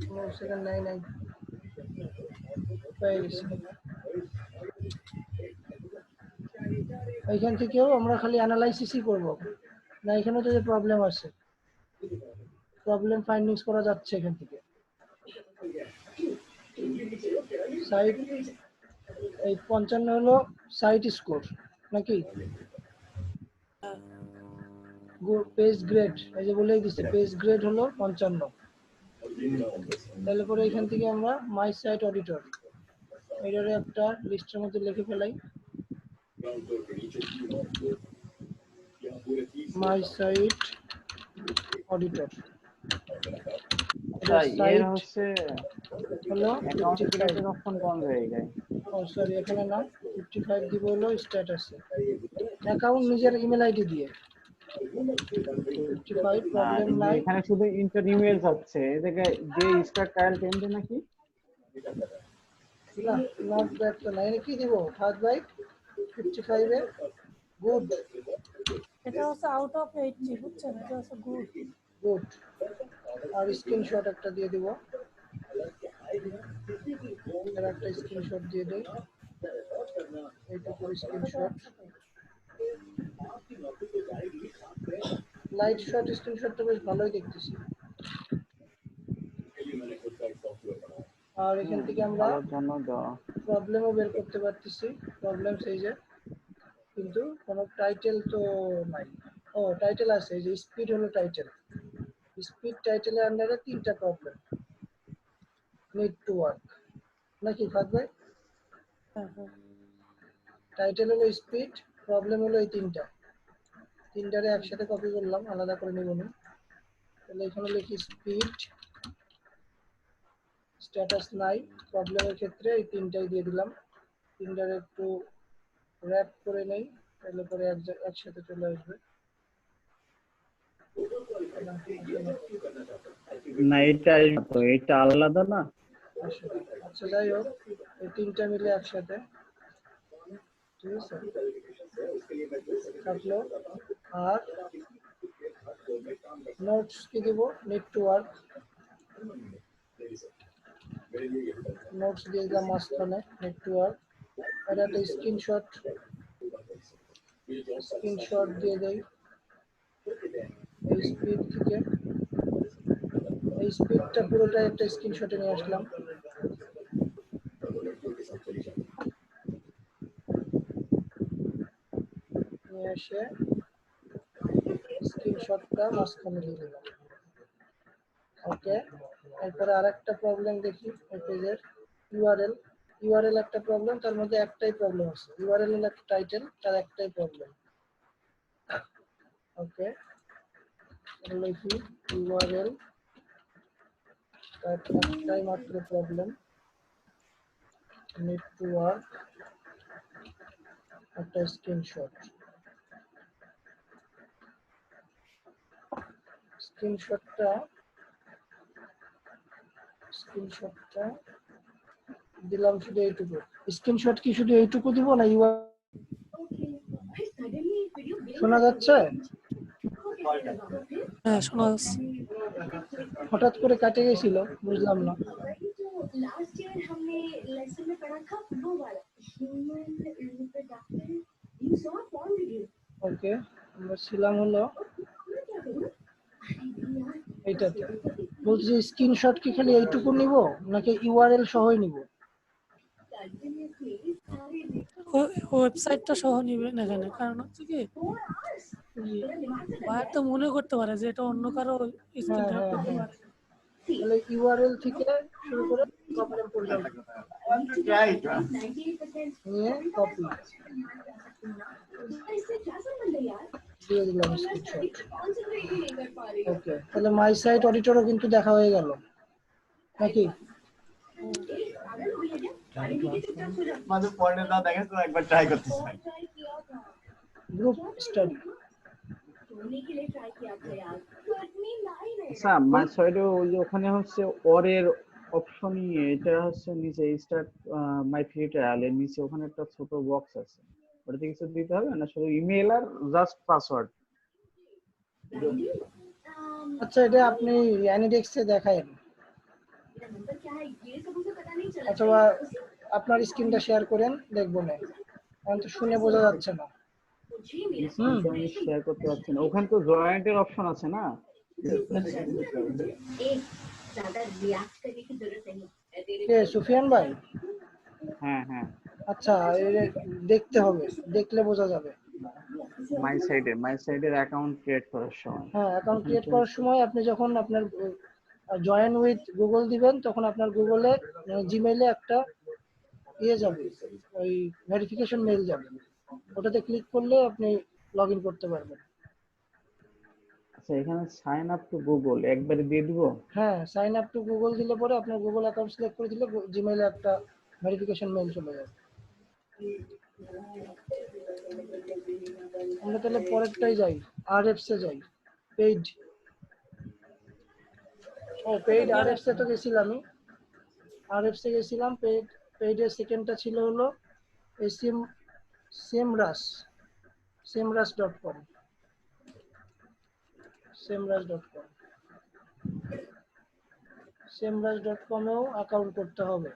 15 সেকেন্ড নাই পেয়ে গেছি। এইখান থেকেও আমরা খালি অ্যানালাইসিসই করব না, এখানে তো যে প্রবলেম আছে, প্রবলেম ফাইন্ডিংস করা যাচ্ছে এখান থেকে। সাইট এই 55 হলো সাইট স্কোর নাকি পেজ গ্রেড, এই যে বলেই দিচ্ছে পেজ গ্রেড হলো 55। তাহলে পরে এখান থেকে আমরা মাই সাইট অডিটর এটারে একটা লিস্টের মধ্যে লিখে ফেলাই। মাই সাইট অডিটর এর হচ্ছে হলো অ্যাকাউন্ট 55। ক্রিয়েটের অপশন বন্ধ হয়ে যায়। ও সরি, এখানে না, 55 দিব হলো স্ট্যাটাসে অ্যাকাউন্ট নিজের ইমেল আইডি দিয়ে 55 প্রবলেম নাই। এখানে শুধু ইন্টার ইমেল যাচ্ছে, এদিকে যে স্টার ট্রায়াল টেন্ডে নাকি না, নট দ্যাট তো নাই। কি দিব ফাদ ভাই 55 এ গুড এটা হচ্ছে আউট অফ 80 বুঝছেন, এটা হচ্ছে গুড। গুড। আর স্ক্রিনশট একটা দিয়ে দিব, এর একটা স্ক্রিনশট দিয়ে দেই, এইটুকু স্ক্রিনশট, লাইট শট স্ক্রিনশটটা বেশ ভালোই দেখতেছি। আর এখান থেকে আমরা ভালোর জন্য দেওয়া। প্রবলেমও বের করতে পারতেছি, প্রবলেম এই যে, কিন্তু কোনো টাইটেল তো নাই। ও টাইটেল আছে, এই যে স্পিড হলো টাইটেল, স্পিড টাইটেলের আন্ডারে 3টা প্রবলেম, নিড টু ওয়ার্ক নাকি ফাদ ভাই? হ্যাঁ হ্যাঁ টাইটেল হলো স্পিড, প্রবলেম হলো এই তিনটারে একসাথে কপি করলাম, আলাদা করে নিব না। তাহলে এখানে লিখি স্পিড, স্ট্যাটাস নাই, প্রবলেমের ক্ষেত্রে এই 3টাই দিয়ে দিলাম, 3টারে একটু র্যাপ করে নেই, তাহলে পরে একসাথে চলে আসবে। না এটা তো এটা আলাদা না। আচ্ছা যাই হোক, এই 3টা মিলে একসাথে, ঠিক আছে থাকলো। আর নোটস কি দিব, নিড টু ওয়ার্ক, নোটস দিয়ে দিলাম মাঝখানে, নিড টু ওয়ার্ক। আর একটা স্ক্রিনশট দিয়ে দেই, এই স্পিড থেকে, এই স্পিডটা পুরোটাই একটা স্ক্রিনশটে নিয়ে আসলাম। নিয়ে এসে স্ক্রিনশটটা মাঝখানে দিয়ে দিলাম। ওকে, এরপরে আরেকটা প্রবলেম দেখি এই পেজের, ইউআরএল একটা প্রবলেম, তার মধ্যে একটাই প্রবলেম আছে, ইউআরএল হলো একটা টাইটেল, তার একটাই প্রবলেম। ওকে, লিখি ইউআরএল, তার একটাই মাত্র প্রবলেম, নিড টু ওয়ার্ক, একটা স্ক্রিনশট। স্ক্রিনশটটা দিলাম শুধু এইটুকু। স্ক্রিনশট কি শুধু এইটুকু দিব না শোনা যাচ্ছে? হ্যাঁ শোনা যাচ্ছে। হঠাৎ করে কাটে গেছিল, বুঝলাম না। ওকে, আমরা ছিলাম হলো এইটাতে। বলছি স্ক্রিনশট কি খালি এইটুকু নিব নাকি ইউআরএল সহই নিব? ওয়েবসাইটটা সহ নিবেন এখানে, কারণ হচ্ছে কি বাইরে তো মনে করতে পারে যে এটা অন্য কারো স্ক্রিনশট করতে পারে। তাহলে ইউআরএল থেকে শুরু করে প্রবলেম পর্যন্ত নিয়ে কপি দিয়ে দিলাম স্ক্রিনশট। ওকে, তাহলে মাই সাইট অডিটরও কিন্তু দেখা হয়ে গেল নাকি? মাঝে পড়ে দাও, দেখে তো একবার ট্রাই করতে চাই। গ্রুপ স্টাডি, আচ্ছা মাই সাইডে ওই যে ওখানে হচ্ছে অরের অপশনই, এটা হচ্ছে নিচে স্টার্ট মাই ফ্রি ট্রায়াল এর নিচে ওখানে একটা ছোট বক্স আছে, ওটাতে কিছু দিতে হবে না, শুধু ইমেল আর জাস্ট পাসওয়ার্ড। আচ্ছা এটা আপনি অ্যানিডেক্সে দেখায়েন অথবা আপনার স্ক্রিনটা শেয়ার করেন, দেখবো না, কারণ তো শুনে বোঝা যাচ্ছে না। আমি শেয়ার করতে পারছি না, ওখানে তো জয়েন্টের অপশন আছে না। কে সুফিয়ান ভাই? হ্যাঁ হ্যাঁ, আচ্ছা দেখতে হবে, দেখলে বোঝা যাবে। মাই সাইডের অ্যাকাউন্ট ক্রিয়েট করার সময়, হ্যাঁ, অ্যাকাউন্ট ক্রিয়েট করার সময় আপনি যখন আপনার জয়েন উইথ গুগল দিবেন, তখন আপনার গুগলে জিমেইলে একটা ইয়ে যাবে, ওই ভেরিফিকেশন মেইল যাবে, ওটাতে ক্লিক করলে আপনি লগ ইন করতে পারবেন। আচ্ছা এখানে সাইন আপ টু গুগল একবারে দিয়ে দিব? হ্যাঁ, সাইন আপ টু গুগল দিলে পরে আপনার গুগল অ্যাকাউন্ট সিলেক্ট করে দিলে জিমেইলে একটা ভেরিফিকেশন মেইল চলে যাবে। আমরা তাহলে পরেরটাই যাই, আরএফস এ যাই, পেইড। ও পেইড আরএফস এ তো গেছিলামই, আরএফস এ গেছিলাম। পেইডের সেকেন্ডটা ছিল হলো এই semrush.com। semrush.com semrush.com-এও অ্যাকাউন্ট করতে হবে।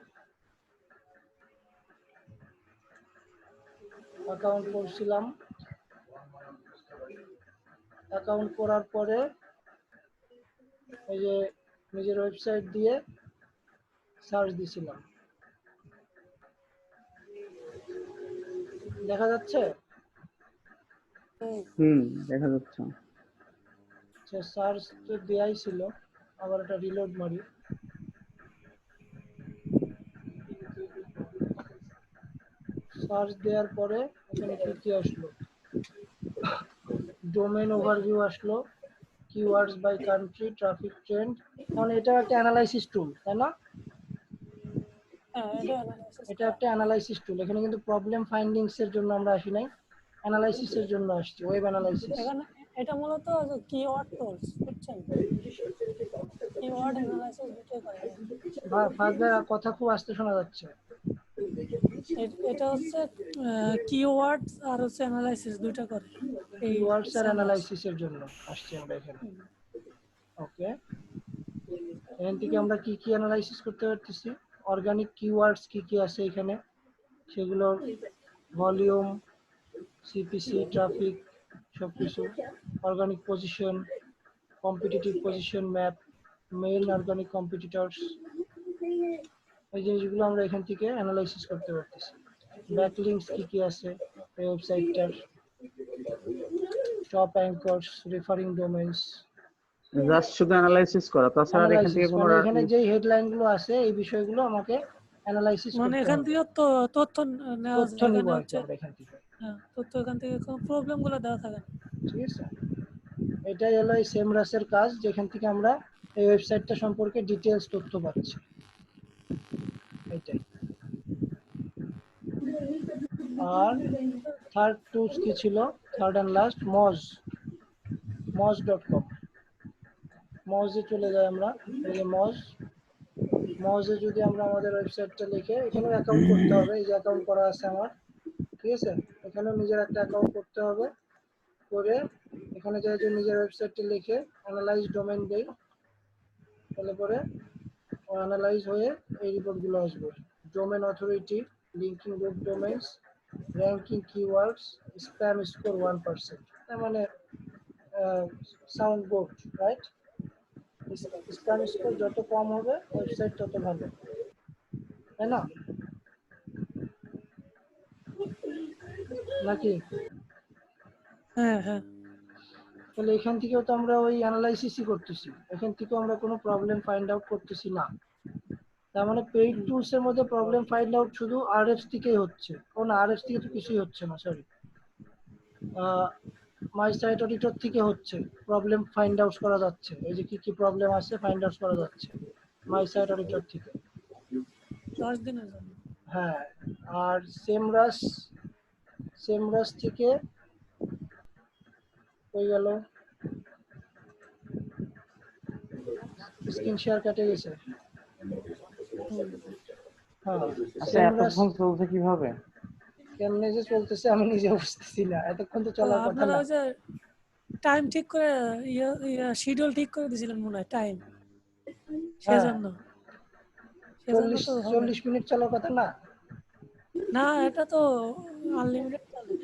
অ্যাকাউন্ট করছিলাম, অ্যাকাউন্ট করার পরে এই যে নিজের ওয়েবসাইট দিয়ে সার্চ দিছিলাম, দেখা যাচ্ছে? দেখা যাচ্ছে। সার্চ তো দেয়াই ছিল, আবার এটা রিলোড মারি। সার্চ দেওয়ার পরে এখানে কি কি আসলো, ডোমেন ওভারভিউ আসলো, keywords by country, traffic trend. মানে এটা একটা অ্যানালাইসিস টুল, তাই না? হ্যাঁ, এটা analysis এটা একটা অ্যানালাইসিস টুল। এখানে কিন্তু প্রবলেম ফাইন্ডিংস এর জন্য আমরা আসি নাই, অ্যানালাইসিসের জন্য আসছি, ওয়েব অ্যানালাইসিস। এখানে এটা মূলত কিওয়ার্ড টুলস, বুঝছেন? কিওয়ার্ড অ্যানালাইসিস দুটোই করে। ফার্স্ট ভাই কথা খুব আস্তে শোনা যাচ্ছে। এটা হচ্ছে কিওয়ার্ডস আর হচ্ছে অ্যানালাইসিস দুটো করে। এই কিওয়ার্ডস আর SEMrush। অ্যানালাইসিসের জন্য আসছি আমরা এখানে। ওকে, এখান থেকে আমরা কি কি অ্যানালাইসিস করতে পারতেছি, অর্গানিক কিওয়ার্ডস কি কি আছে এখানে, সেগুলো ভলিউম, সিপিসি, ট্রাফিক, সবকিছু, organic position, competitive position map, main organic competitors, এই জিনিসগুলো আমরা এখান থেকে অ্যানালাইসিস করতে পারতেছি। ব্যাকলিংকস কি কি আছে এই ওয়েবসাইটটার, টপ অ্যাঙ্করস, রেফারিং ডোমেইনস, জাস্ট শুধু অ্যানালাইসিস করা, তাছাড়া আর এখান থেকে কোনো মানে এখানে যে হেডলাইন গুলো আছে এই বিষয়গুলো আমাকে অ্যানালাইসিস মানে করতে এখান হবে, থেকে তো তথ্য নেওয়া তথ্য যায়। নিব এখানে আর কি হচ্ছে আমরা এখান থেকে। তথ্য এখান থেকে প্রবলেম গুলো দেওয়া থাকে না। ঠিক আছে, এটাই হলো এই সেমরাসের কাজ, যেখান থেকে আমরা এই ওয়েবসাইটটা সম্পর্কে ডিটেইলস তথ্য পাচ্ছি। এটাই। আর থার্ড টুলস কি ছিল, থার্ড এন্ড লাস্ট, moz.com। মজে চলে যাই আমরা, এই যে মজে যদি আমরা আমাদের ওয়েবসাইটটা লিখে, এখানেও অ্যাকাউন্ট করতে হবে, এই যে অ্যাকাউন্ট করা আছে আমার, ঠিক আছে, এখানেও নিজের একটা অ্যাকাউন্ট করতে হবে, করে এখানে যাই যে নিজের ওয়েবসাইটটা লিখে অ্যানালাইজ ডোমেইন দেই, তাহলে পরে অ্যানালাইজ হয়ে এই রিপোর্টগুলো আসবে। Domain authority, linking group domains, ranking keywords, spam score 1%, তার মানে sound good, right? Spam score যত কম হবে ওয়েবসাইট তত ভালো, তাই না? নাকি? হ্যাঁ হ্যাঁ, তাহলে এখান থেকেও তো আমরা ওই অ্যানালাইসিসই করতেছি, এখান থেকেও আমরা কোনো প্রবলেম ফাইন্ড আউট করতেছি না। তার মানে পেইড টুলস এর মধ্যে প্রবলেম ফাইন্ড আউট শুধু আরএফস থেকেই হচ্ছে, কোন আরএফস থেকে তো কিছুই হচ্ছে না, সরি, মাই সাইট অডিটর থেকে হচ্ছে, প্রবলেম ফাইন্ড আউট করা যাচ্ছে, এই যে কি কি প্রবলেম আছে ফাইন্ড আউট করা যাচ্ছে মাই সাইট অডিটর থেকে। 10 দিনের জন্য। হ্যাঁ, আর সেমরাস থেকে হয়ে গেল, স্ক্রিন শেয়ার কেটে গেছে। হ্যাঁ, আচ্ছা, সেমরাস এতক্ষণ চলছে কিভাবে? কেমনে যে চলতেছে আমি নিজে বুঝতেছি না, এতক্ষণ তো চলার কথা আপনারা না। ওই যে টাইম ঠিক করে শিডিউল ঠিক করে দিয়েছিলেন মনে হয়, টাইম, হ্যাঁ, সেজন্য তো হবে। 40 মিনিট চলার কথা না। না, এটা তো আনলিমিটেড চলে।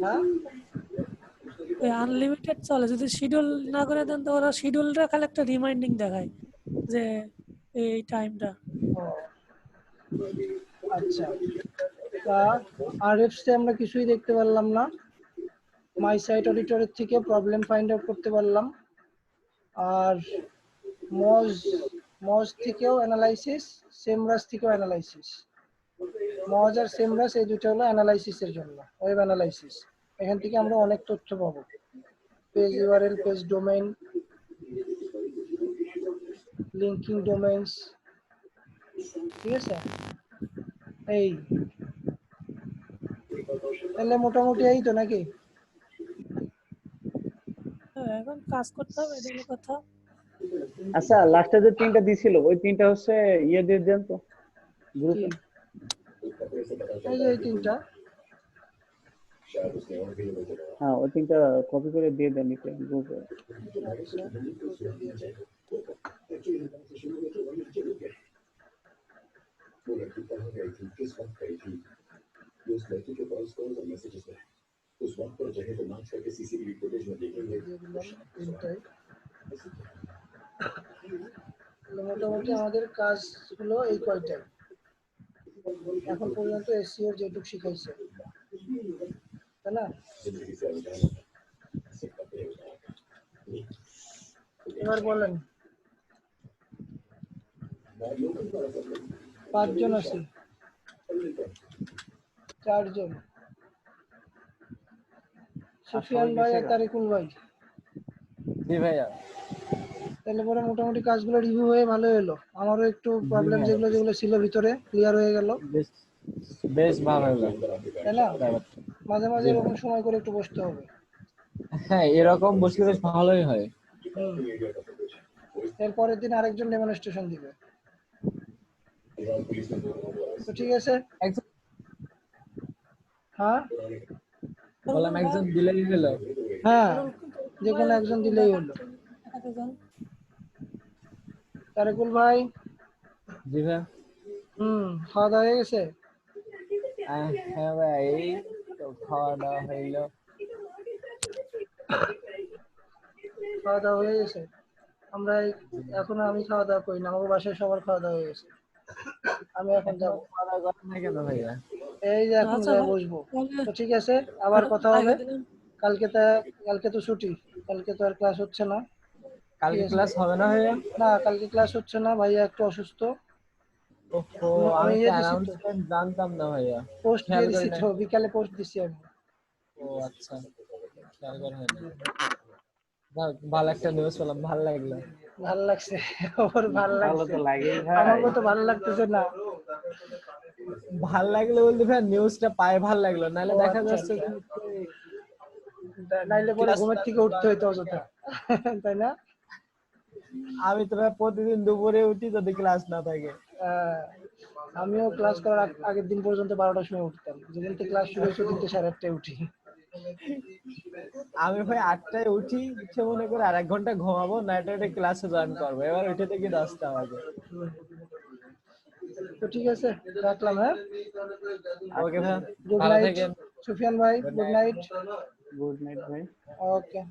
হ্যাঁ, ওই আনলিমিটেড চলে, যদি শিডিউল না করে দেন তো ওরা শিডিউলটা খালি একটা রিমাইন্ডিং দেখায় যে এই টাইমটা। ও, আচ্ছা, তা আরএফসে আমরা কিছুই দেখতে পারলাম না, মাই সাইট অডিটরের থেকে প্রবলেম ফাইন্ড আউট করতে পারলাম, আর মজ থেকেও অ্যানালাইসিস, সেমরাস থেকেও অ্যানালাইসিস। মজ আর সেমরাস এই দুটো হলো অ্যানালাইসিসের জন্য, ওয়েব অ্যানালাইসিস। এখান থেকে আমরা অনেক তথ্য পাবো, page URL, page domain, linking domains, ঠিক আছে। এই তাহলে মোটামুটি এই তো নাকি? এখন কাজ করতে হবে, এটা হলো কথা। আচ্ছা, লাস্টে যে তিনটা দিছিল ওই তিনটা হচ্ছে ইয়ে দিয়ে দেন তো গ্রুপে। এই যে এই তিনটা হ্যাঁ ওই তিনটা কপি করে দিয়ে দেন নিতে গ্রুপে। আচ্ছা ওকে, দিয়ে দেয়। দিয়ে দিলাম তিনটাই। তাহলে মোটামুটি আমাদের কাজগুলো এই কয়টাই এখন পর্যন্ত এসইওর যেটুকু শিখাইছে, তাই না? এবার বলেন, 5 জন আছে, 4 জন, সুফিয়ান ভাই আর তারিকুল ভাই। জি ভাইয়া। তাহলে পরে মোটামুটি কাজগুলো রিভিউ হয়ে ভালো হলো, আমারও একটু প্রবলেম যেগুলো যেগুলো ছিল ভিতরে ক্লিয়ার হয়ে গেল, বেশ বেশ ভালো হলো। তাই না? মাঝে মাঝে এরকম সময় করে একটু বসতে হবে। হ্যাঁ এরকম বসলে বেশ ভালোই হয়। হুম। এরপরের দিন আরেকজন ডেমনস্ট্রেশন দিবে, তো ঠিক আছে। একজন হ্যাঁ বললাম একজন দিলেই হলো। হ্যাঁ, যে কোনো একজন দিলেই হলো। তারিকুল ভাই, জি ভাইয়া। খাওয়া দাওয়া হয়ে গেছে? হ্যাঁ ভাইয়া, এই তো খাওয়া দাওয়া হইলো। খাওয়া দাওয়া হয়ে গেছে? আমরা এখন আমি খাওয়া দাওয়া করি না, আমার বাসায় সবার খাওয়া দাওয়া হয়ে গেছে। আমি এখন যাবো, খাওয়া দাওয়া করেন না কেন ভাইয়া? এই যে এখন আচ্ছা যাই ভাই, বসবো। তাহলে তো ঠিক আছে, আবার কথা হবে। আগে দিলাম। কালকে তো ছুটি, কালকে তো আর ক্লাস হচ্ছে না। ঠিক কালকে আছে, ক্লাস হবে না ভাইয়া? না কালকে ক্লাস হচ্ছে না, ভাইয়া একটু অসুস্থ। ওহো, আমি আমি তো ইয়ে দিছি তো, অ্যানাউন্সমেন্ট জানতাম না ভাইয়া। পোস্ট খেয়াল দিয়ে করি দিছি না। তো, বিকালে পোস্ট দিছি আমি। ও আচ্ছা, খেয়াল করা হয়নি। যাক, ভালো একটা নিউজ পেলাম, ভালো লাগলো। ভাল লাগছে, ওর ভাল ভালো লাগছে, তো লাগেই ভাই। আমাকে তো ভালো লাগতেছে না। ভাল লাগলো বলতে ভাই নিউজটা পাই ভাল লাগলো, নাহলে ও দেখা আচ্ছা যাচ্ছে আচ্ছা, যে নাইলে পরে ক্লাস ঘুমের থেকে উঠতে হইতো অযথা, তাই না? আমি তো ভাই প্রতিদিন দুপুরে উঠি যদি ক্লাস না থাকে। আহ, আমিও ক্লাস করার আগের দিন পর্যন্ত 12টার সময় উঠতাম, যেদিন থেকে ক্লাস শুরু হয়েছে ওদিন থেকে 8:30টায় উঠি। আমি ভাই 8টায় উঠি, উঠে মনে করে আর 1 ঘন্টা ঘুমাবো, 9টায় ক্লাসে জয়েন করবো, এবার উঠে দেখি 10টা বাজে। তো ঠিক আছে, রাখলাম, হ্যাঁ। ওকে ভাই, গুড ভালো নাইট থাকেন। সুফিয়ান ভাই, good good night. Night. Good night ভাই। ওকে।